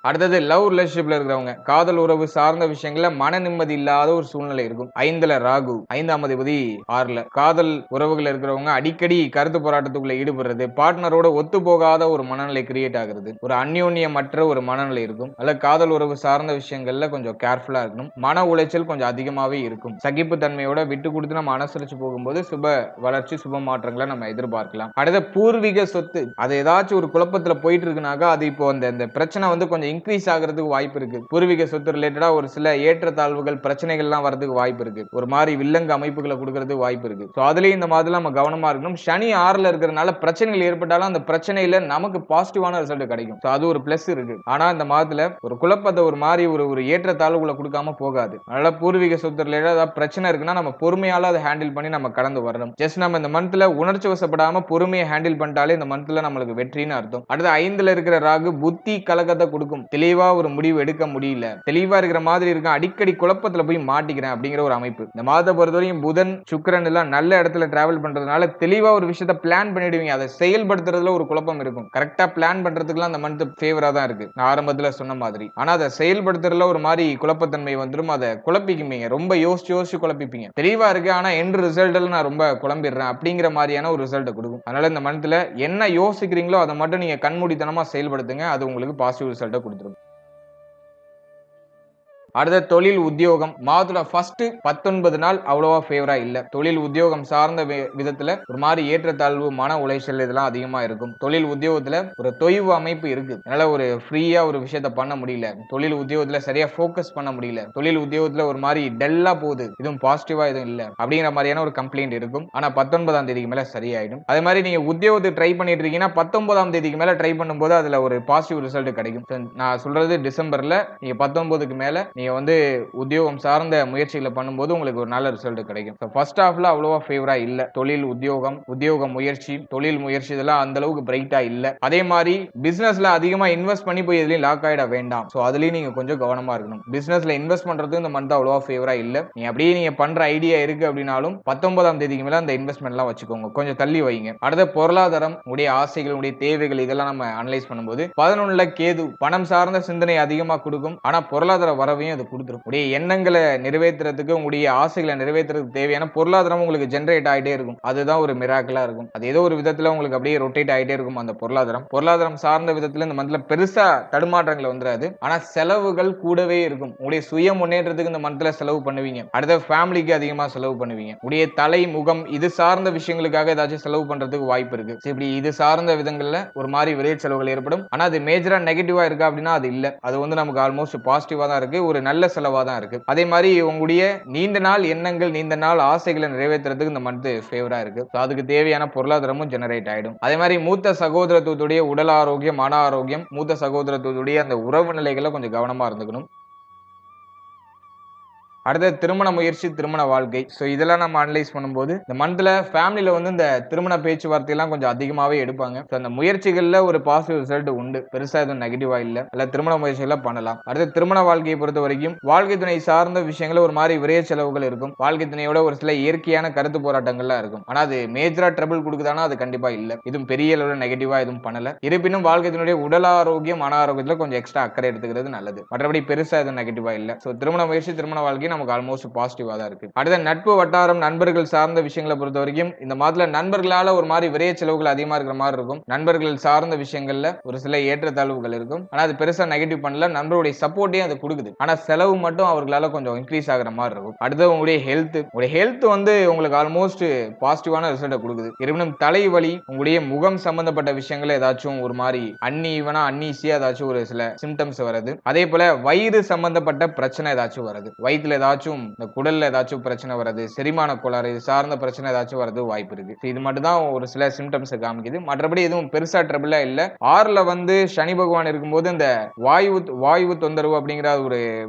அடுத்தது லவ் ரிலேஷன்ஷிப்ல இருக்கிறவங்க காதல் உறவு சார்ந்த விஷயங்கள்ல மன நிம்மதி இல்லாத ஒரு சூழ்நிலை இருக்கும். 5ல ராகு 5ஆம் அதிபதி 6ல காதல் உறவுகள் இருக்கிறவங்க அடிக்கடி கருத்து போராட்டத்துக்குள்ள ஈடுபடுறது பார்ட்னரோட ஒத்து போகாத ஒரு மனநிலை கிரியேட் ஆகுறது ஒரு அந்யோன்யமற்ற ஒரு மனநிலை இருக்கும். அல்ல காதல் உறவு சார்ந்த விஷயங்கள்ல கொஞ்சம் கேர்ஃபுல்லா இருக்கணும். மன உளைச்சல் கொஞ்சம் அதிகமாவே இருக்கும். சகிப்பு தன்மையோட விட்டு கொடுத்து நம்ம அனுசரிச்சு போகும்போது சுப வளர்ச்சி சுப மாற்றங்களை நம்ம எதிர்பார்க்கலாம். அடுத்த பூர்வீக சொத்து அது ஏதாச்சும் ஒரு குழப்பத்துல போயிட்டு இருக்குனாக்கா அது இப்போ அந்த பிரச்சனை வந்து கொஞ்சம் இன்க்ரீஸ் ஆகிறதுக்கு வாய்ப்பு இருக்கு. பூர்வீக சொத்து ரிலேட்டடா ஒரு சில ஏற்றத்தாழ்வுகள் பிரச்சனைகள்லாம் வரதுக்கு வாய்ப்பு இருக்கு. ஒரு மாதிரி வில்லங்க அமைப்புகளை கொடுக்கறதுக்கு வாய்ப்பு இருக்கு. அதுலயும் இந்த மாதிரி நம்ம கவனமா இருக்கணும். சனி 6ல இருக்கிறதுனால பிரச்சனைகள் ஏற்பட்டாலும் அந்த பிரச்சனையில நமக்கு பாசிட்டிவான ரிசல்ட் கிடைக்கும். அது ஒரு பிளஸ் இருக்கு. ஆனா இந்த மாதத்துல ஒரு குழப்பத்தை ஒரு மாதிரி ஒரு ஏற்றத்தாழ்வுகளை கொடுக்காம போகாது. அதனால பூர்வீக சொத்து ரிலேட்டடா பிரச்சனை இருக்குன்னா நம்ம பொறுமையால அதை ஹேண்டில் பண்ணி நம்ம கடந்து வரணும். ஜஸ்ட் நம்ம இந்த மந்த்ல உணர்ச்சி வசப்படாம பொறுமையை ஹேண்டில் பண்ணிட்டாலே இந்த மந்த்ல நம்மளுக்கு வெற்றின்னு அர்த்தம். அடுத்து 5ல இருக்கிற ராகு புத்தி கலக்கத்தை கொடுக்கும். தெளிவா ஒரு முடிவு எடுக்க முடியல தெளிவா இருக்கிற மாதிரி இருக்கும். அடிக்கடி குழப்பத்துல போய் மாட்டிக்கிறேன் அப்படிங்கிற ஒரு அமைப்பு. இந்த மாதத்தை பொறுத்தவரையும் புதன் சுக்கிரன் எல்லாம் நல்ல இடத்துல டிராவல் பண்றதுனால தெளிவா ஒரு விஷயத்தை பிளான் பண்ணிடுவீங்க. அதை செயல்படுத்துறதுல ஒரு குழப்பம் இருக்கும். கரெக்டா பிளான் பண்றதுக்குலாம் அந்த மந்த் ஃபேவரா தான் இருக்கு நான் ஆரம்பத்துல சொன்ன மாதிரி. ஆனா அதை செயல்படுத்துறதுல ஒரு மாதிரி குழப்பத்தன்மை வந்துடும். அதை குழப்பிக்குவீங்க. ரொம்ப யோசிச்சு குழப்பிப்பீங்க. தெளிவா இருக்கு ஆனா எண்ட் ரிசல்ட்ல நான் ரொம்ப குழம்பிடுறேன் அப்படிங்கிற மாதிரியான ஒரு ரிசல்ட் கொடுக்கும். அதனால இந்த மந்த்ல என்ன யோசிக்கிறீங்களோ அதை மட்டும் நீங்க கண்மூடித்தனமா செயல்படுத்துங்க. அது உங்களுக்கு பாசிட்டிவ் ரிசல்ட்டை கொடுத்துரும். அடுத்த தொழில் உத்தியோகம் மாதத்துல ஃபர்ஸ்ட் 19 நாள் அவ்வளவா ஃபேவரா இல்ல. தொழில் உத்தியோகம் சார்ந்த விதத்துல ஒரு மாதிரி ஏற்றத்தாழ்வு மன உளைச்சல் இதெல்லாம் அதிகமா இருக்கும். தொழில் உத்தியோகத்துல ஒரு தொய்வு அமைப்பு இருக்கு. அதனால ஒரு ஃப்ரீயா ஒரு விஷயத்த பண்ண முடியல. தொழில் உத்தியோகத்துல சரியா ஃபோக்கஸ் பண்ண முடியல. தொழில் உத்தியோகத்துல ஒரு மாதிரி டல்லா போகுது. இதுவும் பாசிட்டிவா எதுவும் இல்ல அப்படிங்கிற மாதிரியான ஒரு கம்ப்ளைண்ட் இருக்கும். ஆனா 19ஆம் தேதிக்கு மேல சரியாயிடும். அதே மாதிரி நீங்க உத்தியோகத்துக்கு ட்ரை பண்ணிட்டு இருக்கீங்கன்னா 19ஆம் தேதிக்கு மேல ட்ரை பண்ணும்போது அதுல ஒரு பாசிட்டிவ் ரிசல்ட் கிடைக்கும். நான் சொல்றது டிசம்பர்ல நீங்க 19க்கு மேல நீங்க நீங்க வந்து உத்தியோகம் சார்ந்த முயற்சிகளை பண்ணும்போது உங்களுக்கு ஒரு நல்ல ரிசல்ட் கிடைக்கும். ஃபர்ஸ்ட் ஹாஃப்ல அவ்வளவா ஃபேவரா இல்ல. தொழில், உத்தியோக முயற்சி, தொழில் முயற்சி இதெல்லாம் அந்த அளவுக்கு பிரைட்டா இல்ல. அதே மாதிரி பிசினஸ்ல அதிகமா இன்வெஸ்ட் பண்ணி போய் எதுலயும் லாக் ஆயிட வேண்டாம். சோ அதுலயும் நீங்க கொஞ்சம் கவனமா இருக்கணும். பிசினஸ்ல இன்வெஸ்ட் பண்றது இந்த மந்த் அவ்வளவா ஃபேவரா இல்ல. நீங்க பண்ற ஐடியா இருக்கு அப்படின்னாலும் 19ஆம் தேதிக்கு மேல அந்த இன்வெஸ்ட்மெண்ட் எல்லாம் வச்சுக்கோங்க. கொஞ்சம் தள்ளி வைங்க. அடுத்த பொருளாதாரம், உடைய ஆசைகள், உடைய தேவைகள் இதெல்லாம் நம்ம அனலைஸ் பண்ணும்போது 11ல கேது பணம் சார்ந்த சிந்தனை அதிகமா கொடுக்கும். ஆனா பொருளாதார வரவையும் அது கொடுத்துரும். உடைய எண்ணங்களை நிறைவேற்றுறதுக்கு, உங்களுடைய ஆசைகளை நிறைவேற்றுறதுக்கு தேவையான பொருளாதாரம் உங்களுக்கு ஜெனரேட் ஆயிட்டே இருக்கும். அதுதான் ஒரு மிராக்கிளா இருக்கும். அது ஏதோ ஒரு விதத்துல உங்களுக்கு அப்படியே ரொட்டேட் ஆயிட்டே இருக்கும். அந்த பொருளாதாரம் சார்ந்த விதத்துல இந்த மந்த்ல பெருசா தடுமாற்றங்கள் வந்துராது. ஆனா செலவுகள் கூடவே இருக்கும். உங்களுடைய சுய முன்னேற்றத்துக்கு இந்த மந்த்ல செலவு பண்ணுவீங்க. அடுத்த ஃபேமிலிக்கு அதிகமா செலவு பண்ணுவீங்க. உடைய தலை, முகம் இது சார்ந்த விஷயங்களுக்காக ஏதாச்சும் செலவு பண்றதுக்கு வாய்ப்பு இருக்கு. இப்படி இது சார்ந்த விதங்கள்ல ஒரு மாதிரி விரைய செலவுகள் ஏற்படும். ஆனா அது மேஜரா நெகட்டிவா இருக்கா அப்படின்னா அது இல்ல. அது வந்து நமக்கு ஆல்மோஸ்ட் பாசிட்டிவா தான் இருக்கு. ஒரு நல்ல செலவா தான் இருக்கு. அதே மாதிரி உங்களுடைய நீண்ட நாள் எண்ணங்கள், நீண்ட நாள் ஆசைகளை நிறைவேற்றுறதுக்கு இந்த மந்த் ஃபேவரா இருக்கு. அதுக்கு தேவையான பொருளாதாரமும் ஜெனரேட் ஆயிடும். அதே மாதிரி மூத்த சகோதரத்துவத்துடைய உடல் ஆரோக்கியம், மன ஆரோக்கியம், மூத்த சகோதரத்துவத்துடைய அந்த உறவு நிலைகளை கொஞ்சம் கவனமா இருந்துக்கணும். அடுத்த திருமண முயற்சி, திருமண வாழ்க்கை. சோ இதெல்லாம் நம்ம அனலைஸ் பண்ணும்போது இந்த மந்த்ல ஃபேமிலில வந்து இந்த திருமண பேச்சுவார்த்தை எல்லாம் கொஞ்சம் அதிகமாவே எடுப்பாங்க. சோ அந்த முயற்சிகள்ல ஒரு பாசிட்டிவ் ரிசல்ட் உண்டு. பெருசா எதுவும் நெகட்டிவா இல்ல. அல்ல திருமண முயற்சிகளை பண்ணலாம். அடுத்த திருமண வாழ்க்கையை பொறுத்த வரைக்கும் வாழ்க்கை துணை சார்ந்த விஷயங்கள ஒரு மாதிரி விரைய செலவுகள் இருக்கும். வாழ்க்கை துணையோட ஒரு சில இயற்கையான கருத்து போராட்டங்கள்லாம் இருக்கும். ஆனா அது மேஜரா ட்ரபிள் கொடுக்குதானா அது கண்டிப்பா இல்ல. இதுவும் பெரிய அளவுல நெகட்டிவா எதுவும் பண்ணல. இருப்பினும் வாழ்க்கை துணையுடைய உடல் ஆரோக்கியம், மன ஆரோக்கியத்துல கொஞ்சம் எக்ஸ்ட்ரா அக்கறை எடுத்துக்கிறது நல்லது. மற்றபடி பெருசா எதுவும் நெகட்டிவா இல்ல. சோ திருமண முயற்சி, திருமண வாழ்க்கை நமக்கு ஆல்மோஸ்ட் பாசிட்டிவா தான் இருக்கு. அடுத்த நட்பு வட்டாரம், நண்பர்கள் சார்ந்த விஷயங்களை பொறுத்த வரைக்கும் இந்த மாதத்துல நண்பர்களால ஒரு மாதிரி விரைய செலவுகள் அதிகமா இருக்கிற மாதிரி இருக்கும். நண்பர்கள் சார்ந்த விஷயங்கள்ல ஒரு சில ஏற்றத்தாழ்வுகள் இருக்கும். ஆனா அது பெருசா நெகட்டிவ் பண்ணல. நண்பருடைய சப்போர்ட்டையும் அது கொடுக்குது. ஆனா செலவு மட்டும் அவர்களால கொஞ்சம் இன்க்ரீஸ் ஆகிற மாதிரி இருக்கும். அடுத்து உங்களுடைய ஹெல்த் வந்து உங்களுக்கு ஆல்மோஸ்ட் பாசிட்டிவான ரிசல்ட் கொடுக்குது. இருப்பினும் தலைவலி, உங்களுடைய முகம் சம்பந்தப்பட்ட விஷயங்கள் ஏதாச்சும் ஒரு மாதிரி அன்னீசியா ஏதாச்சும் ஒரு சில சிம்டம்ஸ் வருது. அதே போல வயிறு சம்பந்தப்பட்ட பிரச்சனை ஏதாச்சும் வருது. வயிற்றுல ஏதாச்சும் இந்த குடல்ல ஏதாச்சும் பிரச்சனை வருது, செரிமான கோளாறு இது சார்ந்த பிரச்சனை ஏதாச்சும் வரது வாய்ப்பு இருக்கு. இது மட்டும் தான் ஒரு சில சிம்டம்ஸ் காமிக்குது. மற்றபடி எதுவும் பெருசா ட்ரபிளா இல்ல. 6ல வந்து சனி பகவான் இருக்கும்போது இந்த வாயு தொந்தரவு அப்படிங்கிற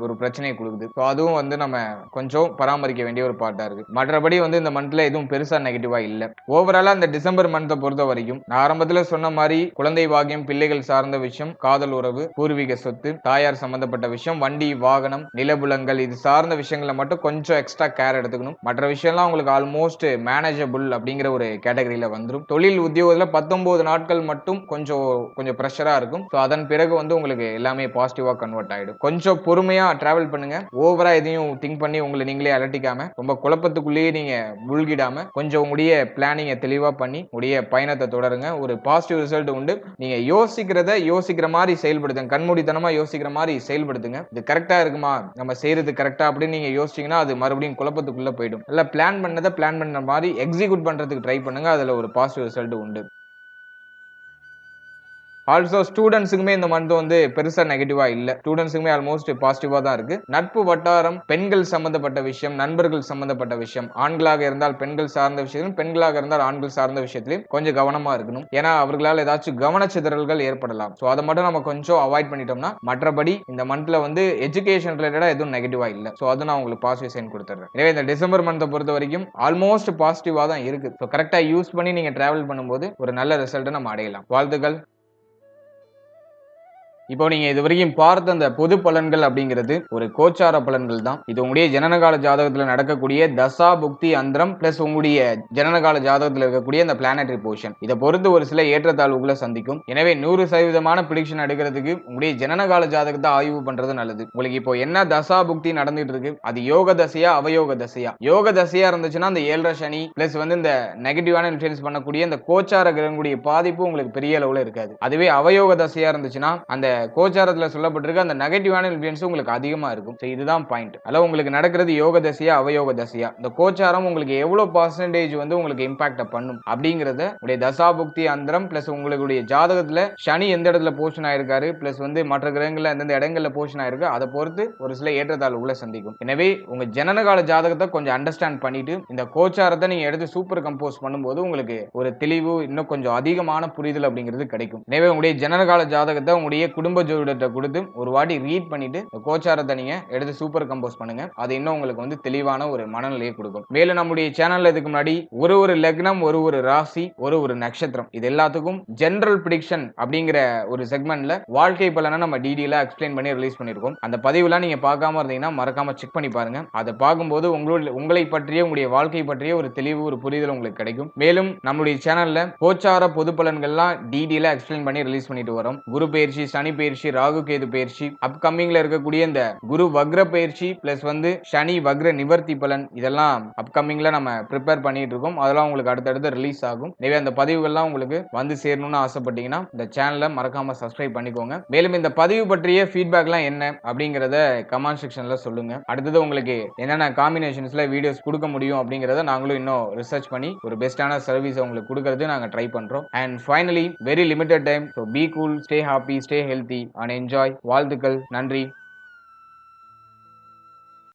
ஒரு பிரச்சனையை கொடுக்குது. அதுவும் வந்து நம்ம கொஞ்சம் பராமரிக்க வேண்டிய ஒரு பார்ட்டா இருக்கு. மற்றபடி வந்து இந்த மந்த்ல எதுவும் பெருசா நெகட்டிவா இல்ல. ஓவராலா இந்த டிசம்பர் மந்த்தை பொறுத்த வரைக்கும் நான் ஆரம்பத்துல சொன்ன மாதிரி குழந்தை பாக்கியம், பிள்ளைகள் சார்ந்த விஷயம், காதல் உறவு, பூர்வீக சொத்து, தாயார் சம்பந்தப்பட்ட விஷயம், வண்டி வாகனம், நிலபுலங்கள் இது சார்ந்த விஷயங்களை மட்டும் கொஞ்சம் எக்ஸ்ட்ரா கேர் எடுத்துக்கணும். மற்ற விஷயம்லாம் உங்களுக்கு ஆல்மோஸ்ட் மேனேஜபிள் அப்படிங்கிற ஒரு கேட்டகரியில வந்துடும். தொழில் உத்தியோகத்துல 19 நாட்கள் மட்டும் கொஞ்சம் பிரஷரா இருக்கும். அதன் பிறகு வந்து உங்களுக்கு எல்லாமே பாசிட்டிவா கன்வெர்ட் ஆயிடும். கொஞ்சம் பொறுமையா டிராவல் பண்ணுங்க. ஓவரா எதையும் திங்க் பண்ணி உங்களை நீங்களே அலட்டிக்காம ரொம்ப குழப்பத்துக்குள்ளேயே நீங்க மூழ்கிடாம கொஞ்சம் உங்களுடைய பிளானிங்க தெளிவா பண்ணி உடைய பயணத்தை தொடருங்க. ஒரு பாசிட்டிவ் ரிசல்ட் உண்டு. நீங்க யோசிக்கிற மாதிரி செயல்படுத்துங்க. கண்மூடித்தனமா யோசிக்கிற மாதிரி செயல்படுத்துங்க. இது கரெக்டா இருக்குமா, நம்ம செய்யறது கரெக்டா அப்படின்னு நீங்க யோசிச்சீங்கன்னா அது மறுபடியும் குழப்பத்துக்குள்ள போயிடும். இல்ல பிளான் பண்ண மாதிரி எக்ஸிக்யூட் பண்றதுக்கு ட்ரை பண்ணுங்க. அதுல ஒரு பாசிட்டிவ் ரிசல்ட் உண்டு. ஆல்சோ ஸ்டூடெண்ட்ஸுக்குமே இந்த மந்த் வந்து பெருசா நெகட்டிவா இல்ல. ஸ்டூடெண்ட்ஸுக்குமே ஆல்மோஸ்ட் பாசிட்டிவா தான் இருக்கு. நட்பு வட்டாரம், பெண்கள் சம்பந்தப்பட்ட விஷயம், நண்பர்கள் சம்பந்தப்பட்ட விஷயம், ஆண்களாக இருந்தால் பெண்கள் சார்ந்த விஷயத்திலும், பெண்களாக இருந்தால் ஆண்கள் சார்ந்த விஷயத்திலும் கொஞ்சம் கவனமா இருக்கணும். ஏன்னா அவர்களால் ஏதாச்சும் கவனச்சிதறல்கள் ஏற்படலாம். சோ அதை மட்டும் நம்ம கொஞ்சம் அவாய்ட் பண்ணிட்டோம்னா மற்றபடி இந்த மந்த்ல வந்து எஜுகேஷன் ரிலேட்டடா எதுவும் நெகட்டிவா இல்ல. சோ அது நான் உங்களுக்கு பாசிட்டிவ் சைன் கொடுத்துறேன். எனவே இந்த டிசம்பர் மந்த்தை பொறுத்த வரைக்கும் ஆல்மோஸ்ட் பாசிட்டிவா தான் இருக்கு. சோ கரெக்டா யூஸ் பண்ணி நீங்க டிராவல் பண்ணும்போது ஒரு நல்ல ரிசல்ட் நம்ம அடையலாம். வாழ்த்துக்கள். இப்போ நீங்க இது வரைக்கும் பார்த்த அந்த பொது பலன்கள் அப்படிங்கிறது ஒரு கோச்சார பலன்கள் தான். இது உங்களுடைய ஜனனகால ஜாதகத்துல நடக்கக்கூடிய தசா புக்தி அந்தரம் பிளஸ் உங்களுடைய ஜனனகால ஜாதகத்துல இருக்கக்கூடிய அந்த பிளானட்டரி பொசிஷன் இதை பொறுத்து ஒரு சில ஏற்றத்தாழ்வுகளை சந்திக்கும். எனவே 100% பிரிடிக்ஷன் எடுக்கிறதுக்கு உங்களுடைய ஜனனகால ஜாதகத்தை ஆய்வு பண்றது நல்லது. உங்களுக்கு இப்போ என்ன தசா புக்தி நடந்துட்டு இருக்கு, அது யோக தசையா அவயோக தசையா? யோக தசையா இருந்துச்சுன்னா அந்த 7.5 சனி பிளஸ் வந்து இந்த நெகட்டிவான இன்ஃபுளுன்ஸ் பண்ணக்கூடிய இந்த கோச்சார கிரகங்களுடைய பாதிப்பு உங்களுக்கு பெரிய அளவுல இருக்காது. அதுவே அவயோக தசையா இருந்துச்சுன்னா அந்த கோச்சாரத்துல சொல்லப்பட்டிருக்க அந்த நெகட்டிவான இன்ஃப்ளூயன்ஸ் உங்களுக்கு அதிகமா இருக்கும். இதுதான் பாயிண்ட். அல்ல உங்களுக்கு நடக்கிறது யோக தசையா அவயோக தசையா, இந்த கோச்சாரம் உங்களுக்கு எவ்வளவு பர்சன்டேஜ் வந்து உங்களுக்கு இம்பாக்ட் பண்ணும் அப்படிங்கறத உடைய தசாபுக்தி அந்தரம் பிளஸ் உங்களுடைய ஜாதகத்துல சனி எந்த இடத்துல போஷன் ஆயிருக்காரு பிளஸ் வந்து மற்ற கிரகங்கள்ல எந்தெந்த இடங்கள்ல போஷன் ஆயிருக்கு அதை பொறுத்து ஒரு சில ஏற்றத்தாழ்வுகளை சந்திக்கும். எனவே உங்க ஜனனகால ஜாதகத்தை கொஞ்சம் அண்டர்ஸ்டாண்ட் பண்ணிட்டு இந்த கோச்சாரத்தை நீங்க எடுத்து சூப்பர் கம்போஸ் பண்ணும்போது உங்களுக்கு ஒரு தெளிவு இன்னும் கொஞ்சம் அதிகமான புரிதல் அப்படிங்கிறது கிடைக்கும். எனவே உங்களுடைய ஜனனகால ஜாதகத்தை உங்களுடைய குடும்ப குடும்ப ஜோதிடத்தை கொடுத்து ஒரு வாட்டி ரீட் பண்ணிட்டு கோச்சாரத்தை நீங்க எடுத்து சூப்பர் கம்போஸ் பண்ணுங்க. அது இன்னும் உங்களுக்கு வந்து தெளிவான ஒரு மனநிலையை கொடுக்கும். மேலும் நம்முடைய சேனல்ல இதுக்கு முன்னாடி ஒரு லக்னம், ஒரு ராசி, ஒரு நட்சத்திரம் இது எல்லாத்துக்கும் ஜெனரல் பிரெடிக்ஷன் அப்படிங்கிற ஒரு செக்மெண்ட்ல வாழ்க்கை பலனை நம்ம டீடைலா எக்ஸ்பிளைன் பண்ணி ரிலீஸ் பண்ணிருக்கோம். அந்த பதிவுலாம் நீங்க பார்க்காம இருந்தீங்கன்னா மறக்காம செக் பண்ணி பாருங்க. அதை பார்க்கும்போது உங்களை பற்றிய உங்களுடைய வாழ்க்கை பற்றிய ஒரு தெளிவு, ஒரு புரிதல் உங்களுக்கு கிடைக்கும். மேலும் நம்மளுடைய சேனல்ல கோச்சார பொது பலன்கள்லாம் டீடைலா எக்ஸ்பிளைன் பண்ணி ரிலீஸ் பண்ணிட்டு வரோம். குரு பயிற்சி, சனி பயிற்சி, ராகு கேது பயிற்சி, அப்கமிங்ல இருக்கக்கூடிய இந்த குரு வக்ர பயிற்சி பிளஸ் வந்து சனி வக்ர நிவர்த்தி பலன் இதெல்லாம் அப்கமிங்ல நம்ம ப்ரிப்பேர் பண்ணிட்டு இருக்கோம். அதெல்லாம் உங்களுக்கு அடுத்தடுத்து ரிலீஸ் ஆகும். எனவே அந்த பதிவுகள்லாம் உங்களுக்கு வந்து சேரணும்னு ஆசைப்பட்டீங்கன்னா இந்த சேனலை மறக்காம சப்ஸ்கிரைப் பண்ணிக்கோங்க. மேலும் இந்த பதிவு பற்றிய ஃபீட்பேக்லாம் என்ன அப்படிங்கறத கமெண்ட் செக்ஷன்ல சொல்லுங்க. அடுத்தது உங்களுக்கு என்னென்ன காம்பினேஷன்ஸ்ல வீடியோஸ் கொடுக்க முடியும் அப்படிங்கறத நாங்களும் இன்னும் ரிசர்ச் பண்ணி ஒரு பெஸ்டான சர்வீஸ் உங்களுக்கு கொடுக்கறது நாங்க ட்ரை பண்றோம். And finally very limited time, so be cool, stay happy, stay healthy and enjoy. வாழ்த்துக்கள். நன்றி.